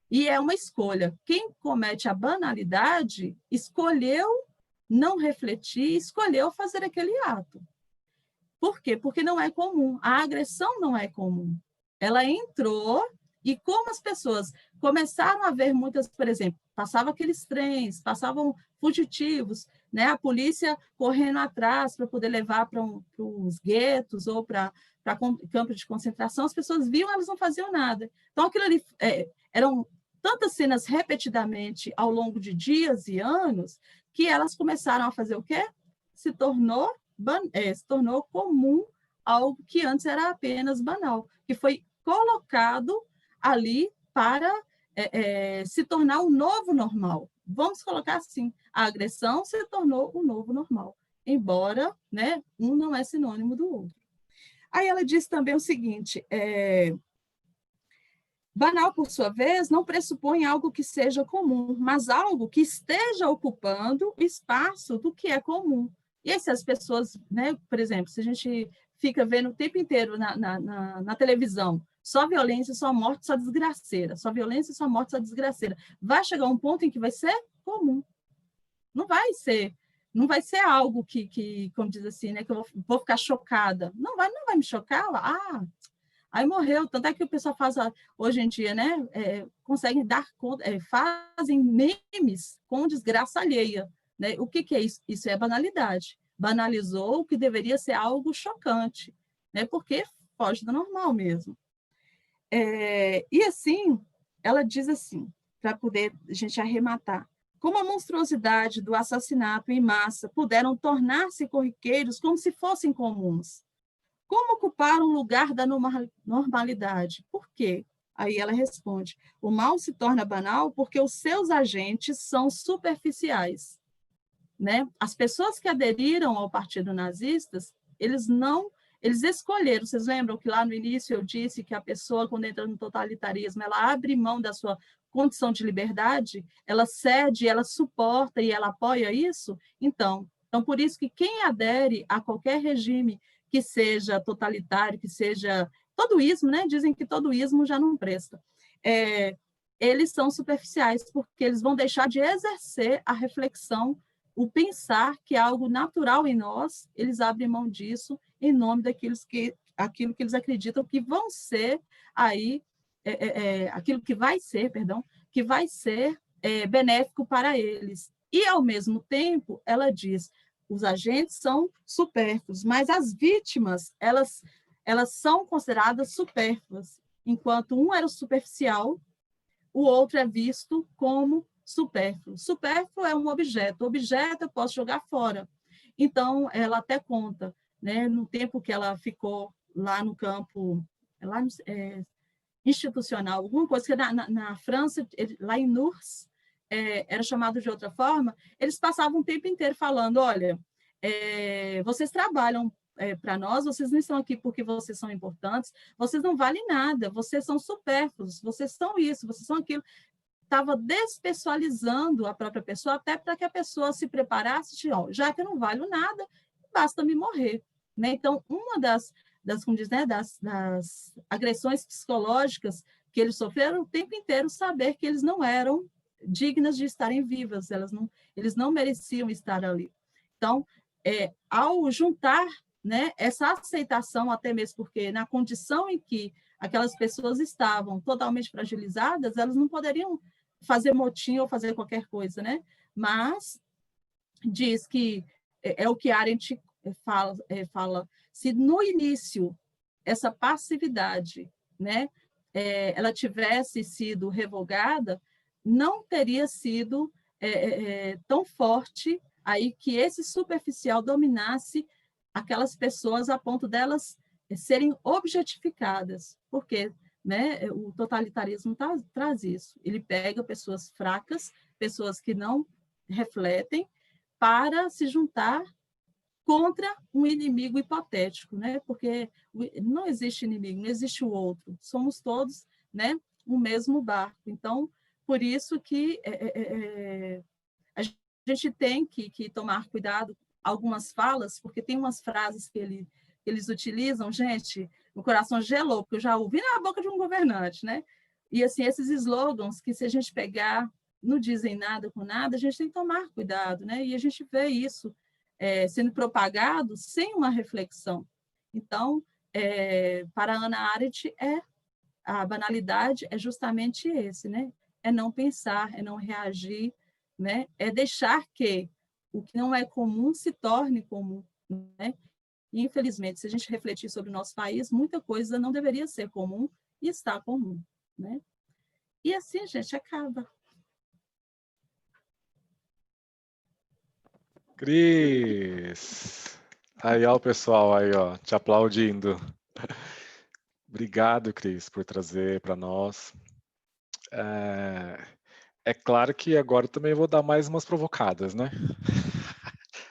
S3: E é uma escolha. Quem comete a banalidade escolheu não refletir, escolheu fazer aquele ato. Por quê? Porque não é comum. A agressão não é comum. Ela entrou e como as pessoas começaram a ver muitas, por exemplo, passavam aqueles trens, passavam fugitivos, né? A polícia correndo atrás para poder levar para os guetos ou para campos de concentração, as pessoas viam, elas não faziam nada. Então, aquilo ali eram tantas cenas repetidamente ao longo de dias e anos que elas começaram a fazer o quê? Se tornou comum algo que antes era apenas banal, que foi colocado ali para se tornar o novo normal. Vamos colocar assim, a agressão se tornou o novo normal, embora, né, um não é sinônimo do outro. Aí ela diz também o seguinte, banal, por sua vez, não pressupõe algo que seja comum, mas algo que esteja ocupando o espaço do que é comum. E aí, se as pessoas, né, por exemplo, se a gente fica vendo o tempo inteiro na televisão, só violência, só morte, só desgraceira, só violência, só morte, só desgraceira, vai chegar um ponto em que vai ser comum. Não vai ser algo que como diz assim, né, que eu vou ficar chocada. Não vai me chocar. Aí morreu. Tanto é que o pessoal faz, hoje em dia, né, conseguem dar conta, fazem memes com desgraça alheia. Né? O que é isso? Isso é banalidade. Banalizou o que deveria ser algo chocante, né? Porque foge do normal mesmo. E assim, ela diz assim, para poder a gente arrematar, como a monstruosidade do assassinato em massa puderam tornar-se corriqueiros como se fossem comuns. Como ocupar um lugar da normalidade? Por quê? Aí ela responde, o mal se torna banal porque os seus agentes são superficiais. Né? As pessoas que aderiram ao partido nazista, eles escolheram, vocês lembram que lá no início eu disse que a pessoa, quando entra no totalitarismo, ela abre mão da sua condição de liberdade, ela cede, ela suporta e ela apoia isso? Então, por isso que quem adere a qualquer regime que seja totalitário, que seja todo ismo, né? Dizem que todo ismo já não presta. Eles são superficiais, porque eles vão deixar de exercer a reflexão, o pensar que é algo natural em nós, eles abrem mão disso em nome aquilo que eles acreditam que vão ser aí, aquilo que vai ser, benéfico para eles. E, ao mesmo tempo, ela diz, os agentes são supérfluos, mas as vítimas, elas são consideradas supérfluas, enquanto um era o superficial, o outro é visto como supérfluo. Supérfluo é um objeto. Objeto eu posso jogar fora. Então, ela até conta, né, no tempo que ela ficou lá no campo, institucional, alguma coisa que na França, lá em Nurs, era chamado de outra forma, eles passavam o tempo inteiro falando, olha, vocês trabalham para nós, vocês não estão aqui porque vocês são importantes, vocês não valem nada, vocês são supérfluos, vocês são isso, vocês são aquilo. Estava despessoalizando a própria pessoa, até para que a pessoa se preparasse, já que eu não valho nada, basta me morrer. Né? Então, uma como diz, né, das agressões psicológicas que eles sofreram o tempo inteiro, saber que eles não eram dignas de estarem vivas, eles não mereciam estar ali. Então, ao juntar, né, essa aceitação, até mesmo porque na condição em que aquelas pessoas estavam totalmente fragilizadas, elas não poderiam fazer motim ou fazer qualquer coisa, né? Mas diz que é o que Arendt fala, se no início essa passividade, né, ela tivesse sido revogada, não teria sido tão forte aí que esse superficial dominasse aquelas pessoas a ponto delas serem objetificadas, porque, né, o totalitarismo traz isso. Ele pega pessoas fracas, pessoas que não refletem, para se juntar contra um inimigo hipotético, né? Porque não existe inimigo, não existe o outro. Somos todos, né, o mesmo barco. Então, por isso que a gente tem que tomar cuidado algumas falas, porque tem umas frases que eles utilizam, gente, o coração gelou, porque eu já ouvi na boca de um governante, né? E, assim, esses slogans que, se a gente pegar, não dizem nada com nada, a gente tem que tomar cuidado, né? E a gente vê isso sendo propagado sem uma reflexão. Então, para Hannah Arendt, a banalidade é justamente esse, né? É não pensar, é não reagir, né? É deixar que o que não é comum se torne comum, né? E, infelizmente, se a gente refletir sobre o nosso país, muita coisa não deveria ser comum e está comum, né? E assim a gente acaba.
S2: Cris! Aí, ó, o pessoal aí, ó, te aplaudindo. Obrigado, Cris, por trazer para nós. É claro que agora eu também vou dar mais umas provocadas, né?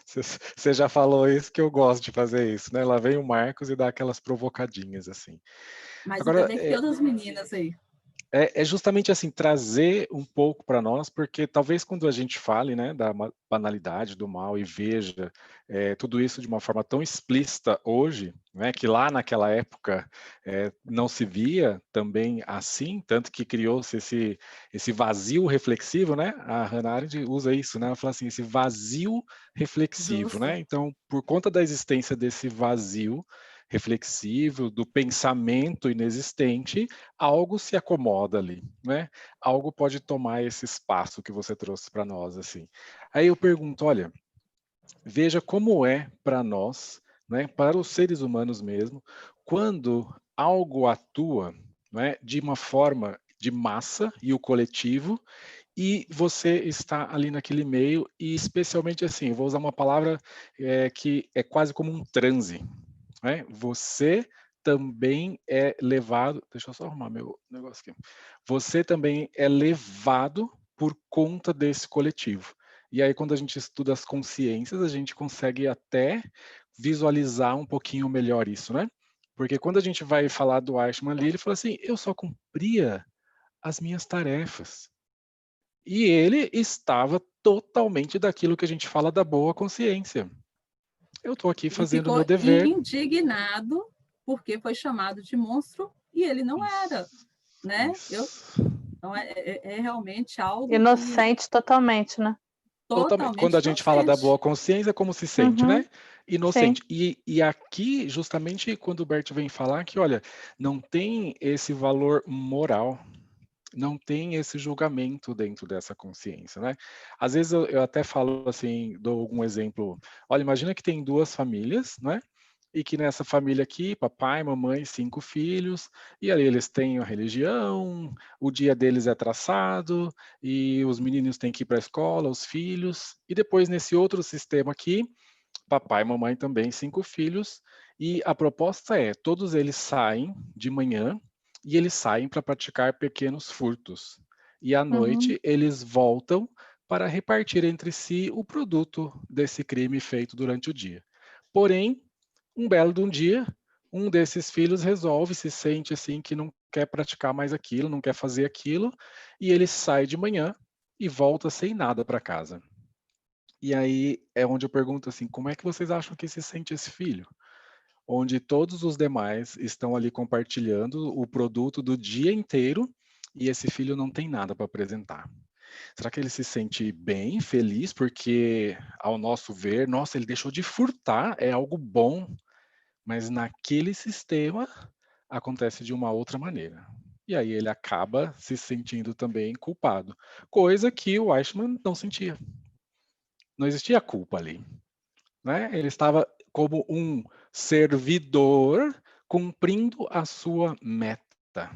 S2: Você já falou isso, que eu gosto de fazer isso, né? Lá vem o Marcos e dá aquelas provocadinhas, assim.
S3: Mas
S2: Agora,
S3: também que tem outras meninas aí.
S2: É justamente assim, trazer um pouco para nós, porque talvez quando a gente fale, né, da banalidade, do mal, e veja tudo isso de uma forma tão explícita hoje, né, que lá naquela época não se via também assim, tanto que criou-se esse vazio reflexivo, né? A Hannah Arendt usa isso, né? Ela fala assim, esse vazio reflexivo,
S3: Justo.
S2: né? Então, por conta da existência desse vazio reflexivo, do pensamento inexistente, algo se acomoda ali, né? Algo pode tomar esse espaço que você trouxe para nós, assim. Aí eu pergunto, olha, veja como é para nós, né, para os seres humanos mesmo, quando algo atua, né, de uma forma de massa e o coletivo, e você está ali naquele meio, e especialmente assim, eu vou usar uma palavra que é quase como um transe, né? Você também é levado, deixa eu só arrumar meu negócio aqui. Você também é levado por conta desse coletivo. E aí, quando a gente estuda as consciências, a gente consegue até visualizar um pouquinho melhor isso, né? Porque quando a gente vai falar do Eichmann ali, ele fala assim: eu só cumpria as minhas tarefas. E ele estava totalmente daquilo que a gente fala da boa consciência. Eu estou aqui
S3: E
S2: fazendo o meu
S3: ficou
S2: dever.
S3: indignado porque foi chamado de monstro e ele não era, né? Então, é realmente algo
S4: inocente totalmente, né?
S2: Totalmente. Quando
S3: totalmente
S2: a gente fala da boa
S3: inocente.
S2: consciência, como se sente, né? Inocente.
S4: Sim.
S2: E aqui, justamente, quando o Bert vem falar que, olha, não tem esse valor moral, não tem esse julgamento dentro dessa consciência, né? Às vezes eu até falo assim, dou algum exemplo. Olha, imagina que tem duas famílias, né? E que nessa família aqui, papai, mamãe, 5 filhos, e aí eles têm a religião, o dia deles é traçado, e os meninos têm que ir para a escola, os filhos, e depois nesse outro sistema aqui, papai, mamãe também, 5 filhos, e a proposta é, todos eles saem de manhã, e eles saem para praticar pequenos furtos. E à
S4: Uhum.
S2: noite eles voltam para repartir entre si o produto desse crime feito durante o dia. Porém, um belo de um dia, um desses filhos resolve, se sente assim que não quer praticar mais aquilo, não quer fazer aquilo, e ele sai de manhã e volta sem nada para casa. E aí é onde eu pergunto assim, como é que vocês acham que se sente esse filho? Onde todos os demais estão ali compartilhando o produto do dia inteiro e esse filho não tem nada para apresentar. Será que ele se sente bem, feliz, porque, ao nosso ver, nossa, ele deixou de furtar, é algo bom, mas naquele sistema acontece de uma outra maneira. E aí ele acaba se sentindo também culpado, coisa que o Eichmann não sentia. Não existia culpa ali, né? Ele estava como um servidor cumprindo a sua meta.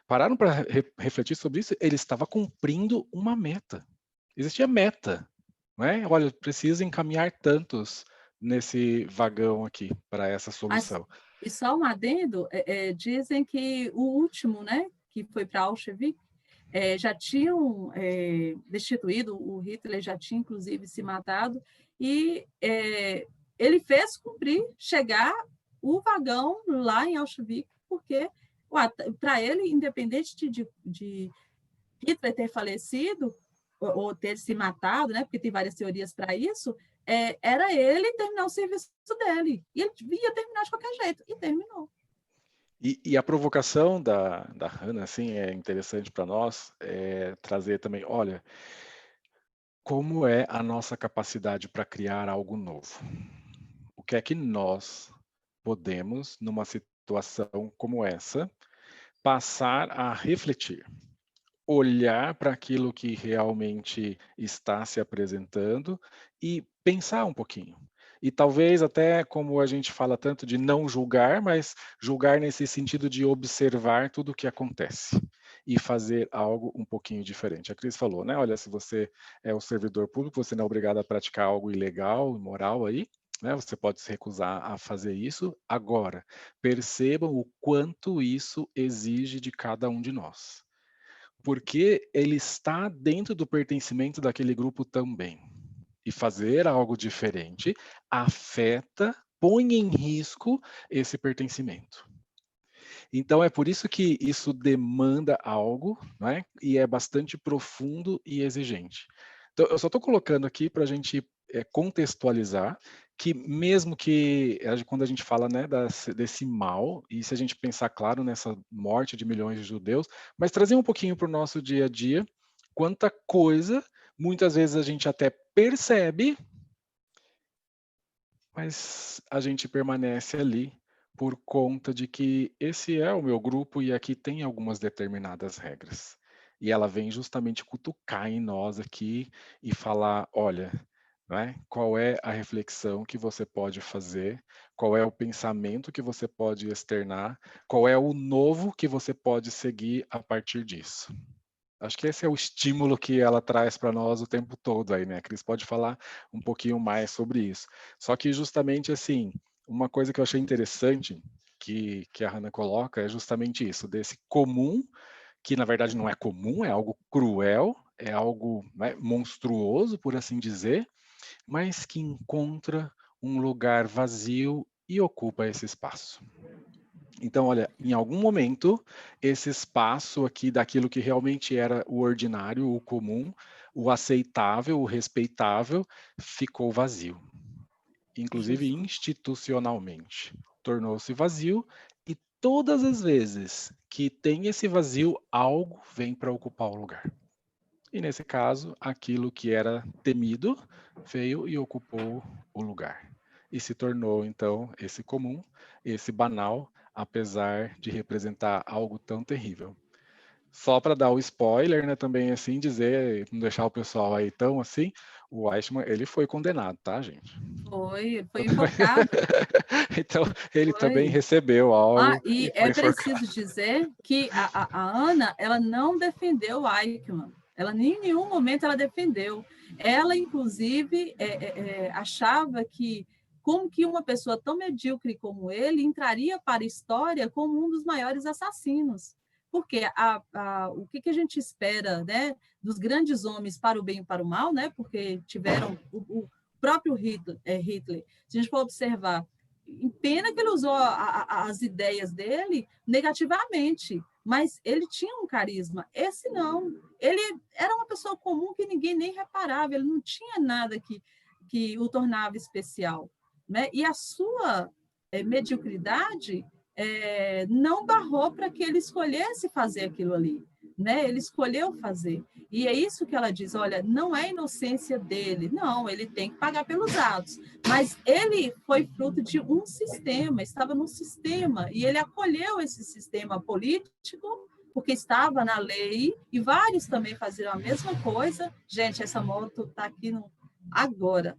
S2: Pararam para refletir sobre isso? Ele estava cumprindo uma meta. Existia meta, né? Olha, precisa encaminhar tantos nesse vagão aqui para essa solução.
S3: E só um adendo, dizem que o último, né, que foi para Auschwitz, já tinham destituído, o Hitler já tinha, inclusive, se matado, e ele fez cumprir, chegar o vagão lá em Auschwitz, porque para ele, independente de Hitler ter falecido ou ter se matado, né, porque tem várias teorias para isso, era ele terminar o serviço dele. E ele devia terminar de qualquer jeito, e terminou.
S2: E a provocação da Hannah, assim, é interessante para nós, trazer também, olha, como é a nossa capacidade para criar algo novo? O que é que nós podemos, numa situação como essa, passar a refletir? Olhar para aquilo que realmente está se apresentando e pensar um pouquinho. E talvez até como a gente fala tanto de não julgar, mas julgar nesse sentido de observar tudo o que acontece e fazer algo um pouquinho diferente. A Cris falou, né? Olha, se você é o servidor público, você não é obrigado a praticar algo ilegal, imoral aí, né? Você pode se recusar a fazer isso. Agora, percebam o quanto isso exige de cada um de nós, porque ele está dentro do pertencimento daquele grupo também. E fazer algo diferente afeta, põe em risco esse pertencimento. Então é por isso que isso demanda algo, né? E é bastante profundo e exigente. Então eu só estou colocando aqui para a gente contextualizar que mesmo que quando a gente fala, né, desse mal, e se a gente pensar, claro, nessa morte de milhões de judeus, mas trazer um pouquinho para o nosso dia a dia, quanta coisa muitas vezes a gente até percebe, mas a gente permanece ali por conta de que esse é o meu grupo e aqui tem algumas determinadas regras. E ela vem justamente cutucar em nós aqui e falar, olha, né, qual é a reflexão que você pode fazer, qual é o pensamento que você pode externar, qual é o novo que você pode seguir a partir disso. Acho que esse é o estímulo que ela traz para nós o tempo todo aí, né? A Cris pode falar um pouquinho mais sobre isso. Só que justamente assim, uma coisa que eu achei interessante que a Hannah coloca é justamente isso, desse comum, que na verdade não é comum, é algo cruel, é algo, né, monstruoso, por assim dizer, mas que encontra um lugar vazio e ocupa esse espaço. Então, olha, em algum momento, esse espaço aqui daquilo que realmente era o ordinário, o comum, o aceitável, o respeitável, ficou vazio, inclusive
S3: Justo.
S2: institucionalmente. Tornou-se vazio e todas as vezes que tem esse vazio, algo vem para ocupar o lugar. E nesse caso, aquilo que era temido veio e ocupou o lugar. E se tornou, então, esse comum, esse banal, apesar de representar algo tão terrível. Só para dar o spoiler, né, também assim, dizer, não deixar o pessoal aí tão assim, o Eichmann, ele foi condenado, tá, gente?
S3: Foi enforcado.
S2: Então, ele também
S3: Foi.
S2: recebeu algo
S3: E
S2: e
S3: é
S2: foi enforcado.
S3: preciso dizer que a Ana, ela não defendeu o Eichmann. Ela, em nenhum momento, ela defendeu. Ela, inclusive, achava que como que uma pessoa tão medíocre como ele entraria para a história como um dos maiores assassinos. Porque o que a gente espera, né, dos grandes homens para o bem e para o mal, né, porque tiveram o próprio Hitler, se a gente for observar, pena que ele usou as ideias dele negativamente, mas ele tinha um carisma. Esse não. Ele era uma pessoa comum que ninguém nem reparava, ele não tinha nada que o tornava especial, né? E a sua mediocridade não barrou para que ele escolhesse fazer aquilo ali, né? Ele escolheu fazer. E é isso que ela diz, olha, não é inocência dele, não, ele tem que pagar pelos atos. Mas ele foi fruto de um sistema, estava num sistema, e ele acolheu esse sistema político, porque estava na lei, e vários também faziam a mesma coisa. Gente, essa moto está aqui agora.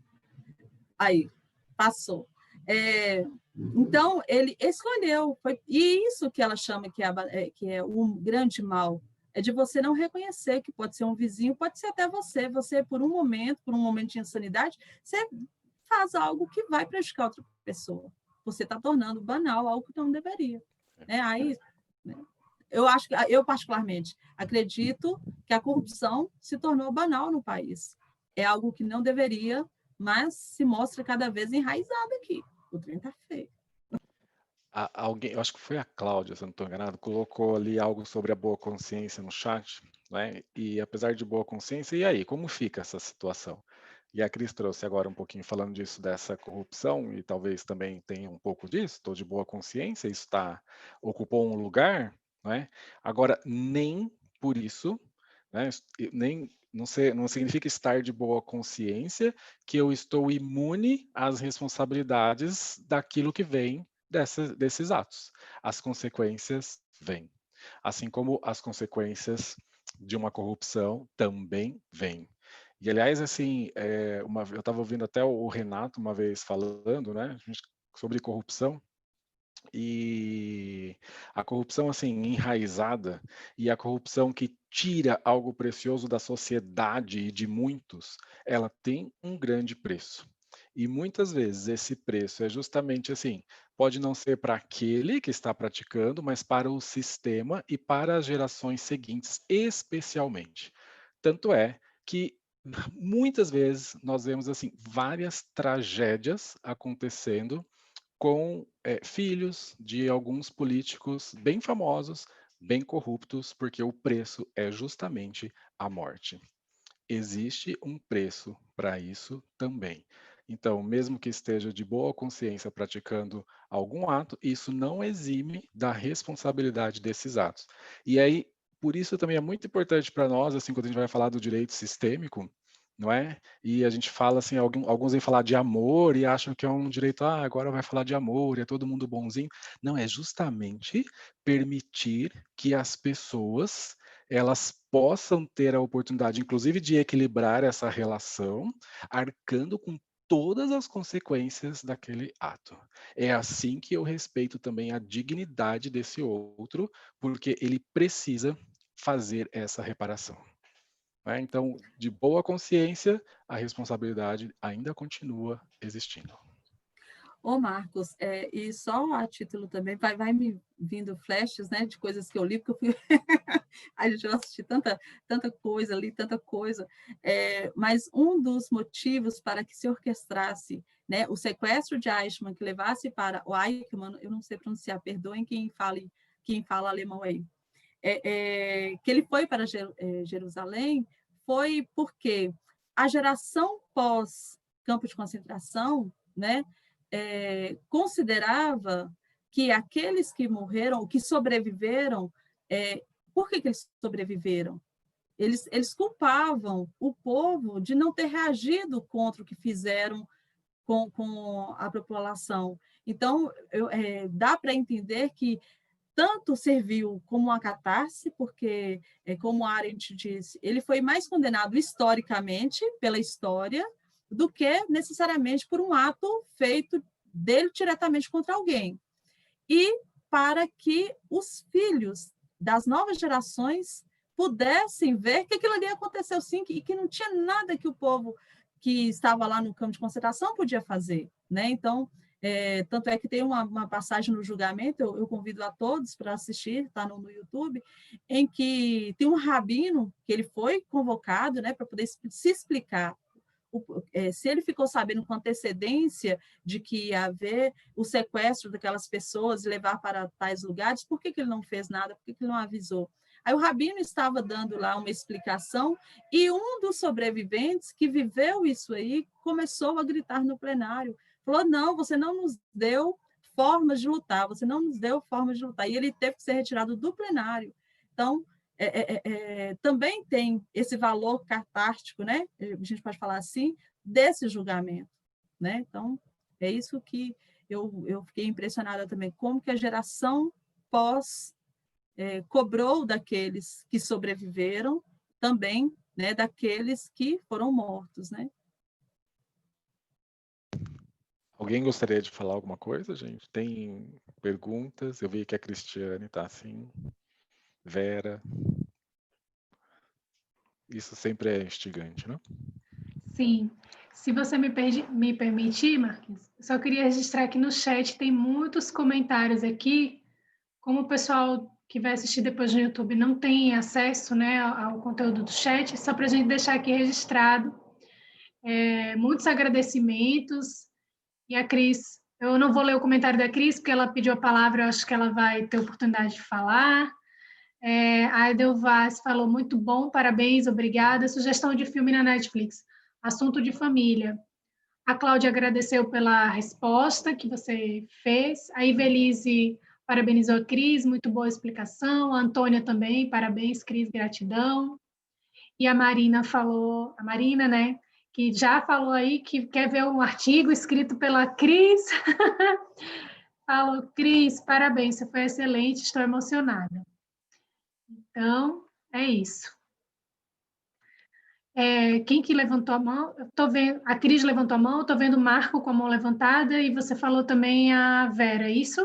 S3: Aí, passou. Então, ele escolheu, e isso que ela chama que é um grande mal, é de você não reconhecer que pode ser um vizinho, pode ser até você por um momento de insanidade, você faz algo que vai prejudicar outra pessoa. Você está tornando banal algo que não deveria. Né? Aí, né? Eu particularmente acredito que a corrupção se tornou banal no país. É algo que não deveria, mas se mostra cada vez enraizado aqui. O trem está feio.
S2: Alguém, eu acho que foi a Cláudia, se eu não estou enganado, colocou ali algo sobre a boa consciência no chat, né? E apesar de boa consciência, e aí, como fica essa situação? E a Cris trouxe agora um pouquinho falando disso, dessa corrupção, e talvez também tenha um pouco disso, estou de boa consciência, isso ocupou um lugar, né? Agora, nem por isso, né? Nem não significa estar de boa consciência que eu estou imune às responsabilidades daquilo que vem desses atos. As consequências vêm. Assim como as consequências de uma corrupção também vêm. E, aliás, assim, eu estava ouvindo até o Renato uma vez falando, né, sobre corrupção, e a corrupção, assim, enraizada, e a corrupção que tira algo precioso da sociedade e de muitos, ela tem um grande preço. E muitas vezes esse preço é justamente assim, pode não ser para aquele que está praticando, mas para o sistema e para as gerações seguintes, especialmente. Tanto é que muitas vezes nós vemos assim várias tragédias acontecendo com filhos de alguns políticos bem famosos, bem corruptos, porque o preço é justamente a morte. Existe um preço para isso também. Então, mesmo que esteja de boa consciência praticando algum ato, isso não exime da responsabilidade desses atos. E aí, por isso também é muito importante para nós, assim, quando a gente vai falar do direito sistêmico, não é? E a gente fala assim, alguns vêm falar de amor e acham que é um direito, agora vai falar de amor, e é todo mundo bonzinho. Não, é justamente permitir que as pessoas elas possam ter a oportunidade, inclusive, de equilibrar essa relação, arcando com todas as consequências daquele ato. É assim que eu respeito também a dignidade desse outro, porque ele precisa fazer essa reparação. Né? Então, de boa consciência, a responsabilidade ainda continua existindo.
S3: Ô, Marcos, e só a título também, vai me vindo flashes, né, de coisas que eu li, porque eu fui... a gente já assisti tanta coisa, li tanta coisa, mas um dos motivos para que se orquestrasse, né, o sequestro de Eichmann, que levasse para o Eichmann, eu não sei pronunciar, perdoem quem fala alemão aí, que ele foi para Jerusalém, foi porque a geração pós-campo de concentração, né, considerava que aqueles que morreram, que sobreviveram, por que eles sobreviveram? Eles culpavam o povo de não ter reagido contra o que fizeram com a população. Então, dá para entender que tanto serviu como uma catarse, porque, como Arendt disse, ele foi mais condenado historicamente, pela história, do que necessariamente por um ato feito dele diretamente contra alguém. E para que os filhos das novas gerações pudessem ver que aquilo ali aconteceu sim, e que não tinha nada que o povo que estava lá no campo de concentração podia fazer. né? Então, tanto é que tem uma passagem no julgamento, eu convido a todos para assistir, está no YouTube, em que tem um rabino que ele foi convocado, né, para poder se explicar se ele ficou sabendo com antecedência de que ia haver o sequestro daquelas pessoas e levar para tais lugares, por que ele não fez nada, por que ele não avisou? Aí o rabino estava dando lá uma explicação e um dos sobreviventes que viveu isso aí começou a gritar no plenário, falou, não, você não nos deu formas de lutar, você não nos deu formas de lutar, e ele teve que ser retirado do plenário. Então, também tem esse valor catártico, né? A gente pode falar assim, desse julgamento, né? Então, é isso que eu fiquei impressionada também, como que a geração pós cobrou daqueles que sobreviveram, também, né, daqueles que foram mortos, né?
S2: Alguém gostaria de falar alguma coisa, gente? Tem perguntas? Eu vi que a Cristiane está assim. Vera. Isso sempre é instigante, né?
S1: Sim. Se você me permitir, Marquinhos, só queria registrar aqui no chat, tem muitos comentários aqui. Como o pessoal que vai assistir depois no YouTube não tem acesso, né, ao conteúdo do chat, só para a gente deixar aqui registrado. Muitos agradecimentos. E a Cris, eu não vou ler o comentário da Cris, porque ela pediu a palavra, eu acho que ela vai ter oportunidade de falar. A Edelvaz falou, muito bom, parabéns, obrigada. Sugestão de filme na Netflix, Assunto de Família. A Cláudia agradeceu pela resposta que você fez. A Ivelise parabenizou a Cris, muito boa explicação. A Antônia também, parabéns, Cris, gratidão. E a Marina falou, né, que já falou aí que quer ver um artigo escrito pela Cris. Falou, Cris, parabéns, você foi excelente, estou emocionada. Então, é isso. Quem que levantou a mão? Eu tô vendo, a Cris levantou a mão, estou vendo o Marco com a mão levantada, e você falou também a Vera, é isso?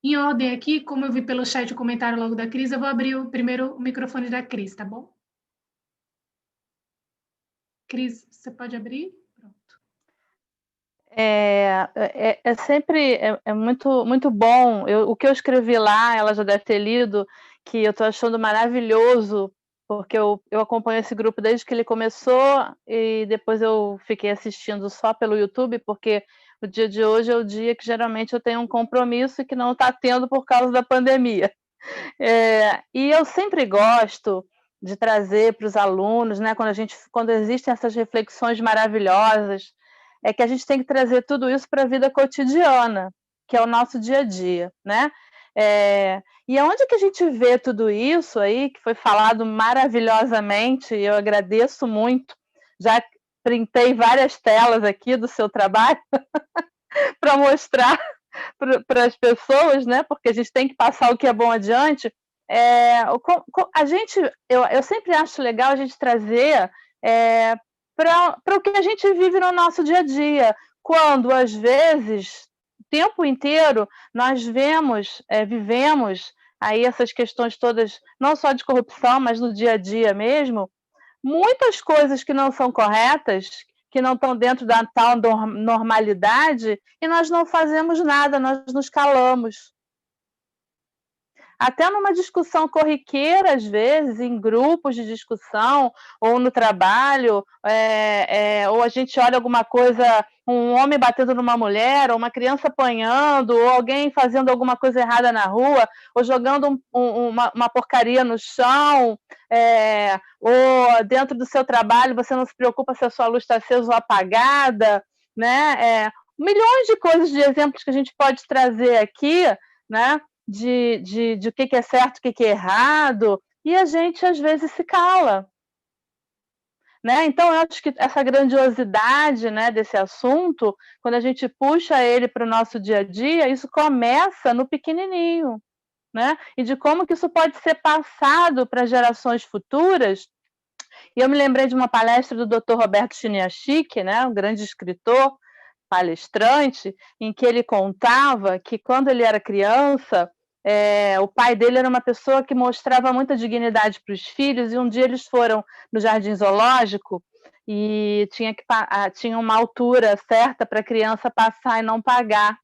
S1: Em ordem aqui, como eu vi pelo chat o comentário logo da Cris, eu vou abrir primeiro o microfone da Cris, tá bom? Cris, você pode abrir? Pronto.
S4: Sempre muito, muito bom. O que eu escrevi lá, ela já deve ter lido, que eu estou achando maravilhoso, porque eu acompanho esse grupo desde que ele começou e depois eu fiquei assistindo só pelo YouTube, porque o dia de hoje é o dia que geralmente eu tenho um compromisso e que não está tendo por causa da pandemia. E eu sempre gosto de trazer para os alunos, né, quando existem essas reflexões maravilhosas, é que a gente tem que trazer tudo isso para a vida cotidiana, que é o nosso dia a dia, né? E aonde que a gente vê tudo isso aí, que foi falado maravilhosamente, eu agradeço muito, já printei várias telas aqui do seu trabalho para mostrar para as pessoas, né? Porque a gente tem que passar o que é bom adiante. Eu sempre acho legal a gente trazer para o que a gente vive no nosso dia a dia, quando às vezes o tempo inteiro nós vivemos aí essas questões todas, não só de corrupção, mas no dia a dia mesmo, muitas coisas que não são corretas, que não estão dentro da tal normalidade, e nós não fazemos nada, nós nos calamos. Até numa discussão corriqueira, às vezes, em grupos de discussão, ou no trabalho, ou a gente olha alguma coisa, um homem batendo numa mulher, ou uma criança apanhando, ou alguém fazendo alguma coisa errada na rua, ou jogando uma porcaria no chão, ou dentro do seu trabalho você não se preocupa se a sua luz está acesa ou apagada, né? Milhões de coisas, de exemplos que a gente pode trazer aqui, né? De o que é certo, o que é errado, e a gente às vezes se cala, né? Então eu acho que essa grandiosidade, né, desse assunto, quando a gente puxa ele para o nosso dia a dia, isso começa no pequenininho, né? E de como que isso pode ser passado para gerações futuras. E eu me lembrei de uma palestra do Dr. Roberto Chiniachik, né, um grande escritor, palestrante, em que ele contava que quando ele era criança, o pai dele era uma pessoa que mostrava muita dignidade para os filhos, e um dia eles foram no jardim zoológico e tinha uma altura certa para a criança passar e não pagar.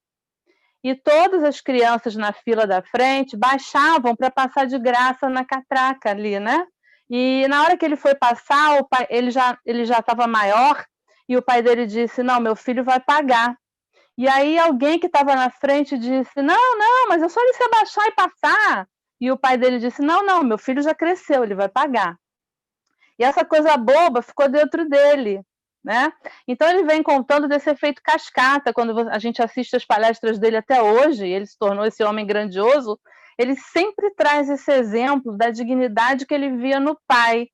S4: E todas as crianças na fila da frente baixavam para passar de graça na catraca ali, né? E na hora que ele foi passar, ele já estava maior, e o pai dele disse, não, meu filho vai pagar. E aí alguém que estava na frente disse, não, mas é só ele se abaixar e passar. E o pai dele disse, não, meu filho já cresceu, ele vai pagar. E essa coisa boba ficou dentro dele, né? Então ele vem contando desse efeito cascata, quando a gente assiste as palestras dele até hoje, ele se tornou esse homem grandioso, ele sempre traz esse exemplo da dignidade que ele via no pai,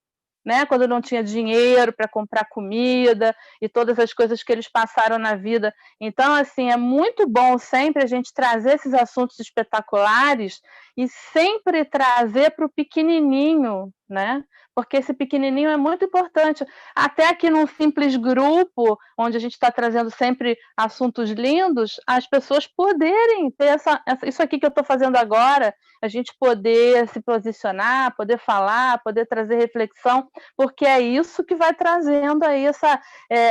S4: né? Quando não tinha dinheiro para comprar comida e todas as coisas que eles passaram na vida. Então, assim, é muito bom sempre a gente trazer esses assuntos espetaculares e sempre trazer para o pequenininho, né? Porque esse pequenininho é muito importante. Até aqui num simples grupo, onde a gente está trazendo sempre assuntos lindos, as pessoas poderem ter isso aqui que eu estou fazendo agora, a gente poder se posicionar, poder falar, poder trazer reflexão, porque é isso que vai trazendo aí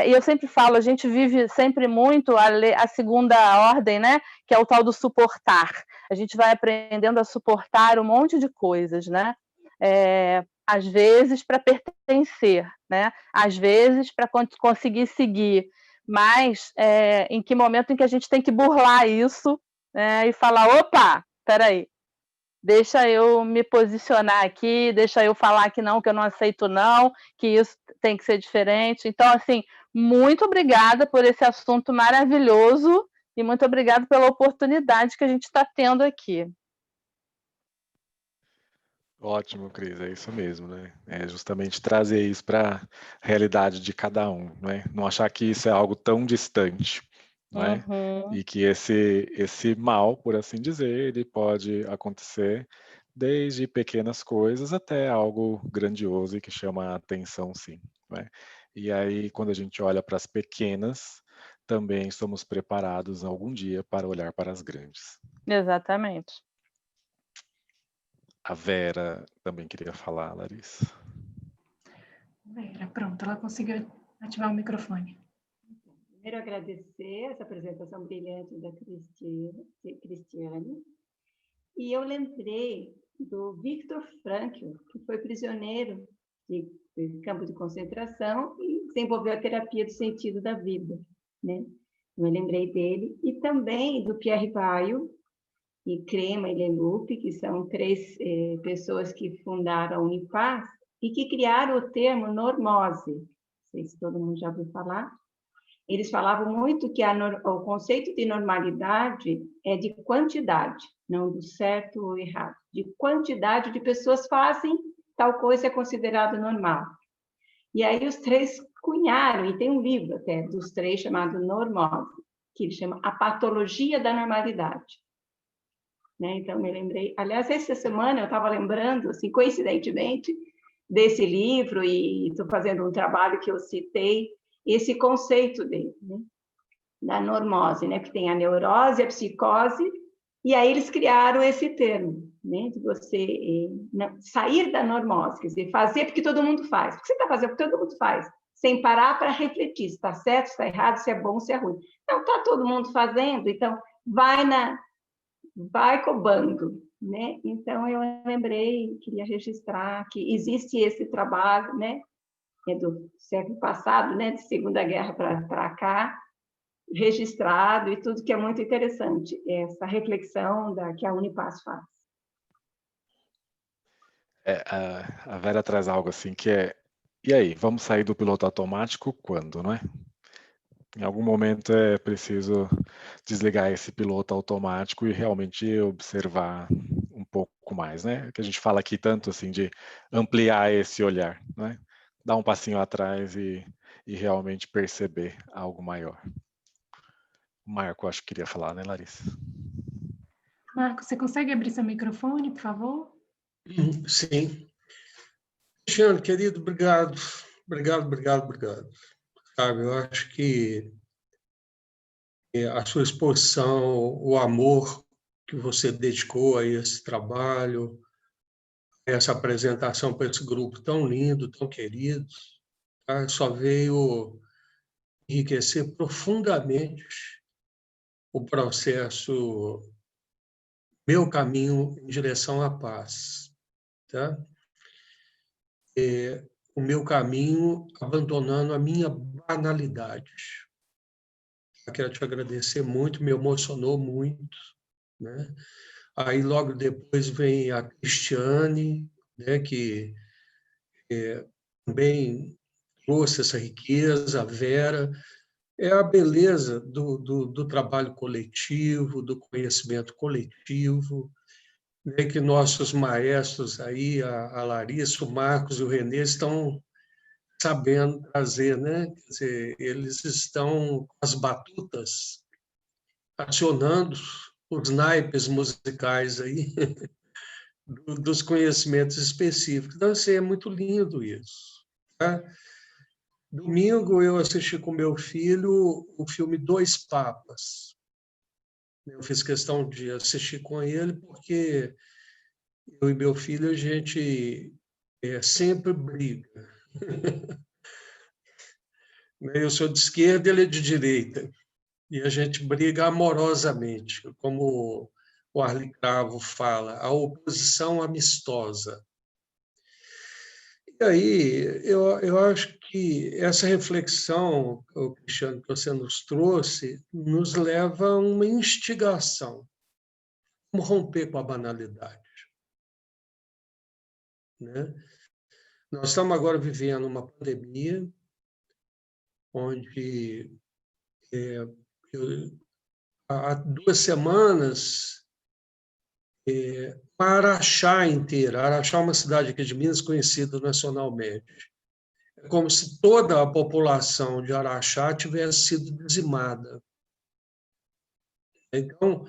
S4: e eu sempre falo, a gente vive sempre muito a segunda ordem, né? Que é o tal do suportar. A gente vai aprendendo a suportar um monte de coisas, né? Às vezes para pertencer, né? Às vezes para conseguir seguir, mas em que momento em que a gente tem que burlar isso, né? E falar, opa, peraí, deixa eu me posicionar aqui, deixa eu falar que eu não aceito não, que isso tem que ser diferente. Então, assim, muito obrigada por esse assunto maravilhoso e muito obrigada pela oportunidade que a gente está tendo aqui.
S2: Ótimo, Cris, é isso mesmo, né? É justamente trazer isso para a realidade de cada um, né? Não achar que isso é algo tão distante, né?
S4: Uhum.
S2: E que esse mal, por assim dizer, ele pode acontecer desde pequenas coisas até algo grandioso e que chama a atenção, sim, né? E aí, quando a gente olha para as pequenas, também somos preparados algum dia para olhar para as grandes.
S4: Exatamente.
S2: A Vera também queria falar, Larissa.
S1: Vera, pronto, ela conseguiu ativar o microfone.
S5: Primeiro, agradecer essa apresentação brilhante da Cristiane. E eu lembrei do Viktor Frankl, que foi prisioneiro de campo de concentração e desenvolveu a terapia do sentido da vida, né? Eu lembrei dele. E também do Pierre Baillot, e Crema e Leloup, que são três pessoas que fundaram a Unipaz e que criaram o termo normose. Não sei se todo mundo já ouviu falar. Eles falavam muito que o conceito de normalidade é de quantidade, não do certo ou errado. De quantidade de pessoas fazem tal coisa é considerado normal. E aí os três cunharam, e tem um livro até dos três chamado Normose, que ele chama A Patologia da Normalidade. Né? Então, me lembrei... Aliás, essa semana eu estava lembrando, assim, coincidentemente, desse livro, e estou fazendo um trabalho que eu citei, esse conceito dele, né? Da normose, né? Que tem a neurose, a psicose, e aí eles criaram esse termo, né? De você sair da normose, quer dizer, fazer porque todo mundo faz. Porque você está fazendo porque todo mundo faz, sem parar para refletir se está certo, se está errado, se é bom, se é ruim. Não, está todo mundo fazendo, então vai cobando, né? Então eu lembrei, queria registrar que existe esse trabalho, né? Do século passado, né? De Segunda Guerra para cá, registrado e tudo que é muito interessante, essa reflexão que a Unipaz faz.
S2: A Vera traz algo assim que e aí, vamos sair do piloto automático quando, não é? Em algum momento é preciso desligar esse piloto automático e realmente observar um pouco mais, né? Que a gente fala aqui tanto assim de ampliar esse olhar, né? Dar um passinho atrás e realmente perceber algo maior. Marco, acho que queria falar, né, Larissa?
S1: Marco, você consegue abrir seu microfone, por favor?
S6: Sim. Cristiano, querido, obrigado. Sabe, eu acho que a sua exposição, o amor que você dedicou a esse trabalho, essa apresentação para esse grupo tão lindo, tão querido, tá? Só veio enriquecer profundamente o processo Meu Caminho em Direção à Paz, tá? O meu caminho abandonando a minha banalidade. Eu quero te agradecer muito, me emocionou muito, né? Aí logo depois vem a Cristiane, né, que também trouxe essa riqueza, a Vera. É a beleza do trabalho coletivo, do conhecimento coletivo, né, que nossos maestros aí, a Larissa, o Marcos e o Renê, estão sabendo trazer, né? Quer dizer, eles estão com as batutas acionando os naipes musicais aí dos conhecimentos específicos. Então, assim, é muito lindo isso, tá? Domingo eu assisti com meu filho o filme Dois Papas. Eu fiz questão de assistir com ele porque eu e meu filho a gente sempre briga. Eu sou de esquerda, ele é de direita. E a gente briga amorosamente, como o Arli Cravo fala, a oposição amistosa. E aí, eu acho que essa reflexão, Cristiano, que você nos trouxe, nos leva a uma instigação. Como romper com a banalidade, né? Nós estamos agora vivendo uma pandemia onde há 2 semanas Araxá inteira. Araxá é uma cidade aqui de Minas conhecida nacionalmente. É como se toda a população de Araxá tivesse sido dizimada. Então,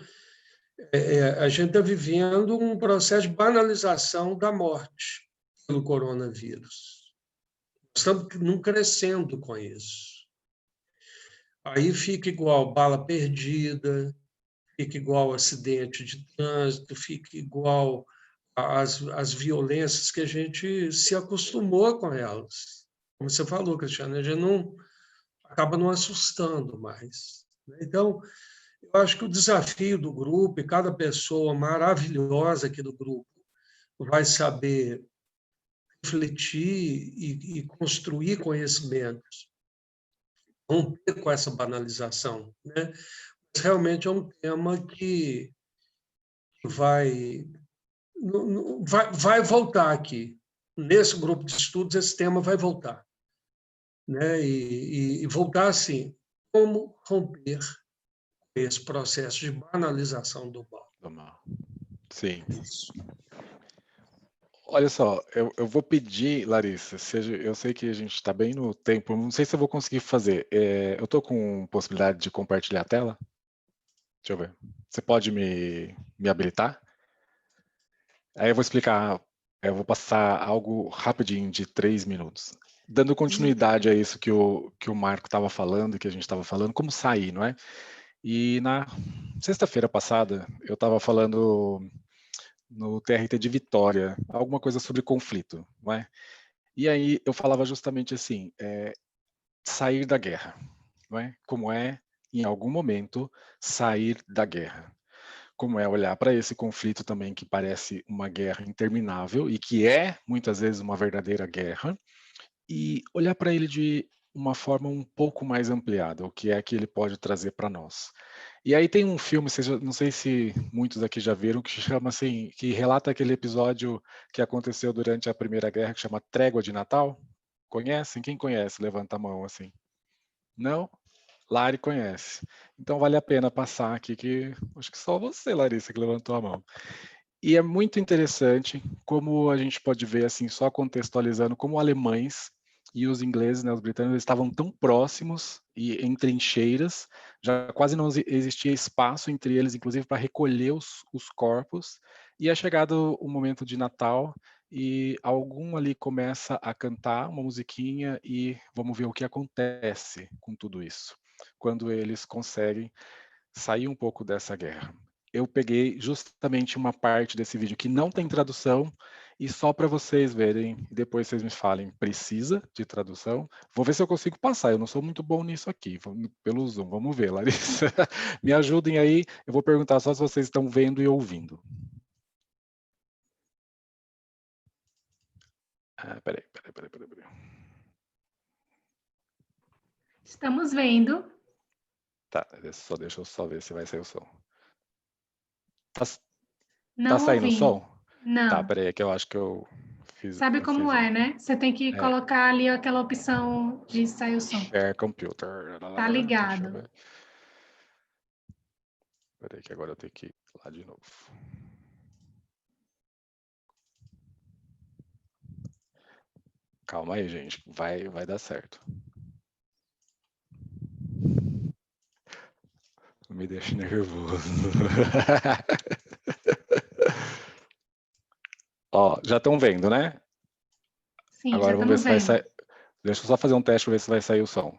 S6: a gente está vivendo um processo de banalização da morte pelo coronavírus. Estamos não crescendo com isso. Aí fica igual bala perdida, fica igual acidente de trânsito, fica igual as violências que a gente se acostumou com elas. Como você falou, Cristiano, a gente acaba não assustando mais. Então, eu acho que o desafio do grupo, e cada pessoa maravilhosa aqui do grupo vai saber refletir e construir conhecimentos, romper com essa banalização, né? Mas realmente é um tema que vai voltar aqui. Nesse grupo de estudos, esse tema vai voltar, né? E voltar assim, como romper esse processo de banalização do mal.
S2: Sim.
S6: Isso.
S2: Olha só, eu vou pedir, Larissa, eu sei que a gente está bem no tempo, não sei se eu vou conseguir fazer. Eu estou com possibilidade de compartilhar a tela? Deixa eu ver. Você pode me habilitar? Aí eu vou explicar, eu vou passar algo rapidinho de 3 minutos. Dando continuidade a isso que o Marco estava falando, que a gente estava falando, como sair, não é? E na sexta-feira passada, eu estava falando no TRT de Vitória, alguma coisa sobre conflito, não é? E aí eu falava justamente assim, sair da guerra, não é? Como é, em algum momento, sair da guerra. Como é olhar para esse conflito também que parece uma guerra interminável e que é, muitas vezes, uma verdadeira guerra, e olhar para ele de uma forma um pouco mais ampliada, o que é que ele pode trazer para nós. E aí tem um filme, não sei se muitos aqui já viram, que chama assim, que relata aquele episódio que aconteceu durante a Primeira Guerra, que chama Trégua de Natal. Conhecem? Quem conhece? Levanta a mão assim. Não? Lari conhece. Então vale a pena passar aqui, que acho que só você, Larissa, que levantou a mão. E é muito interessante como a gente pode ver, assim, só contextualizando, como alemães e os ingleses, né, os britânicos, estavam tão próximos e em trincheiras, já quase não existia espaço entre eles, inclusive para recolher os corpos. E é chegado o momento de Natal e algum ali começa a cantar uma musiquinha e vamos ver o que acontece com tudo isso, quando eles conseguem sair um pouco dessa guerra. eu peguei justamente uma parte desse vídeo que não tem tradução, e só para vocês verem, depois vocês me falem, precisa de tradução? Vou ver se eu consigo passar, eu não sou muito bom nisso aqui, pelo Zoom, vamos ver, Larissa. Me ajudem aí, eu vou perguntar só se vocês estão vendo e ouvindo. Peraí.
S1: Estamos vendo.
S2: Tá, deixa eu só ver se vai sair o som.
S1: Não
S2: tá saindo o
S1: ouvindo.
S2: som?
S1: Não.
S2: Tá, peraí, que eu acho que eu fiz...
S1: Sabe como é, né? Você tem que colocar ali aquela opção de sair o som.
S2: Share computer.
S1: Tá ligado.
S2: Peraí, que agora eu tenho que ir lá de novo. Calma aí, gente. Vai dar certo. Não me deixe nervoso. Ó, já estão vendo, né?
S1: Sim,
S2: agora
S1: já
S2: vamos ver se vai
S1: vendo.
S2: sair. Deixa eu só fazer um teste para ver se vai sair o som.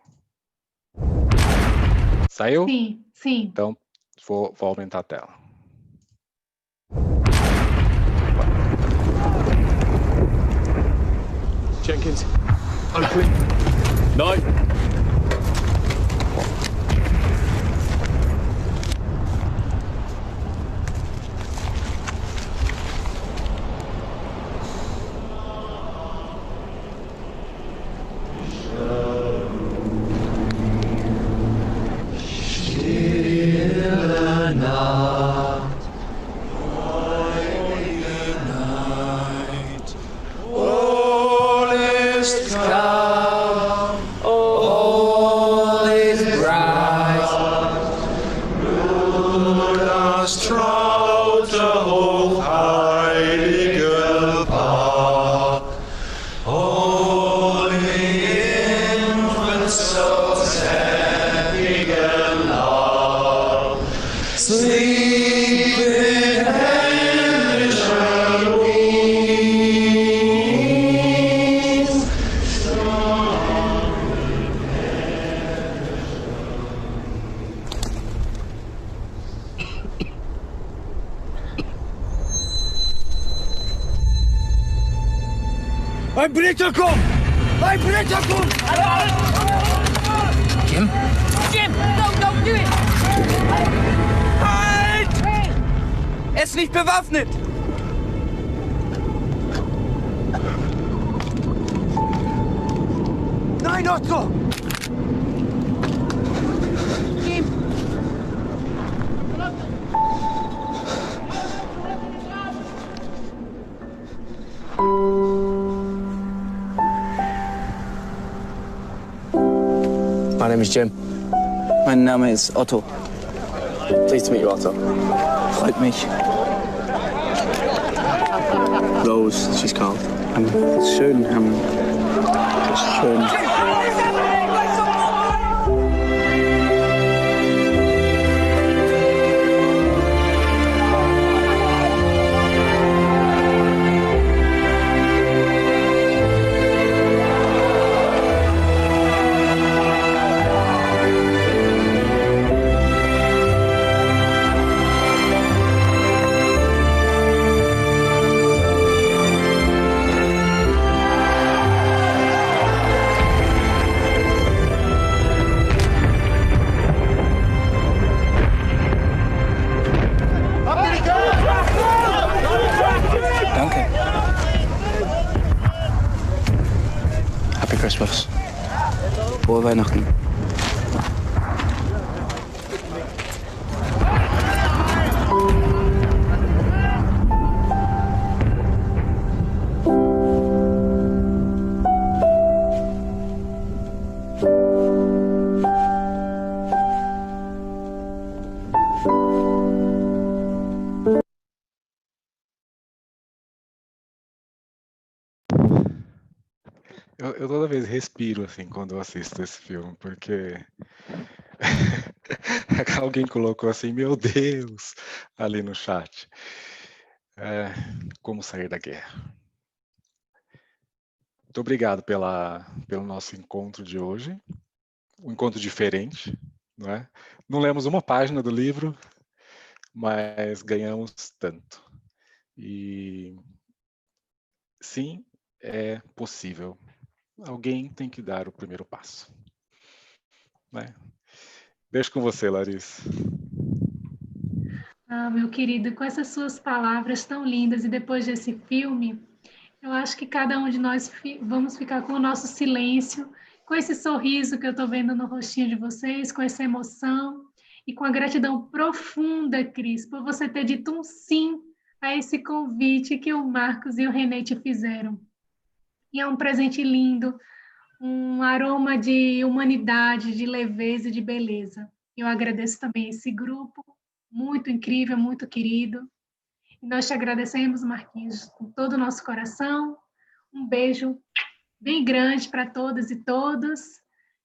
S2: Saiu?
S1: Sim, sim.
S2: Então, vou aumentar a tela.
S7: Jenkins, Oakley. No.
S8: Ein Blitzer kommt! Ein Blitzer kommt!
S9: Jim?
S8: Jim, don't do it! Halt! Er ist nicht bewaffnet! Nein, Otto! Jim!
S9: My name is Jim.
S10: Mein Name ist Otto.
S9: Pleased to meet you, Otto.
S10: Freut mich.
S9: Rose, she's called.
S10: Schön, schön. Danke.
S9: Happy Christmas.
S10: Frohe Weihnachten.
S2: Eu toda vez respiro assim quando eu assisto esse filme, porque alguém colocou assim, meu Deus, ali no chat. Como sair da guerra. Muito obrigado pelo nosso encontro de hoje. Um encontro diferente, não é? Não lemos uma página do livro, mas ganhamos tanto. E sim, é possível. Alguém tem que dar o primeiro passo, né? Deixo com você, Larissa.
S1: Ah, meu querido, com essas suas palavras tão lindas e depois desse filme, eu acho que cada um de nós vamos ficar com o nosso silêncio, com esse sorriso que eu estou vendo no rostinho de vocês, com essa emoção e com a gratidão profunda, Cris, por você ter dito um sim a esse convite que o Marcos e o René te fizeram. E é um presente lindo, um aroma de humanidade, de leveza e de beleza. Eu agradeço também esse grupo, muito incrível, muito querido. E nós te agradecemos, Marquinhos, com todo o nosso coração. Um beijo bem grande para todas e todos.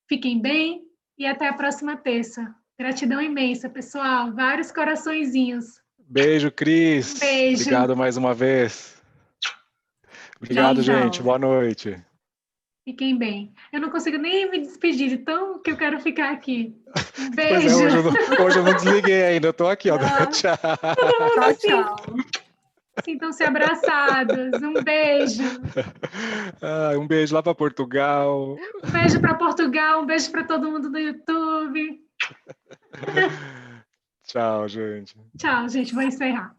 S1: Fiquem bem e até a próxima terça. Gratidão imensa, pessoal. Vários coraçõezinhos.
S2: Beijo, Cris.
S1: Beijo.
S2: Obrigado mais uma vez. Obrigado,
S3: Tchau, tchau.
S2: gente. Boa noite.
S1: Fiquem bem. Eu não consigo nem me despedir de tão que eu quero ficar aqui. Um
S2: Pois é,
S1: beijo.
S2: hoje eu não desliguei ainda. Eu tô aqui, ó. Tchau.
S3: Tchau, tchau.
S1: Sintam-se abraçados. Um beijo.
S2: Um beijo lá para Portugal.
S1: Um beijo para Portugal. Um beijo para todo mundo do YouTube.
S2: Tchau, gente.
S1: Tchau, gente. Vou encerrar.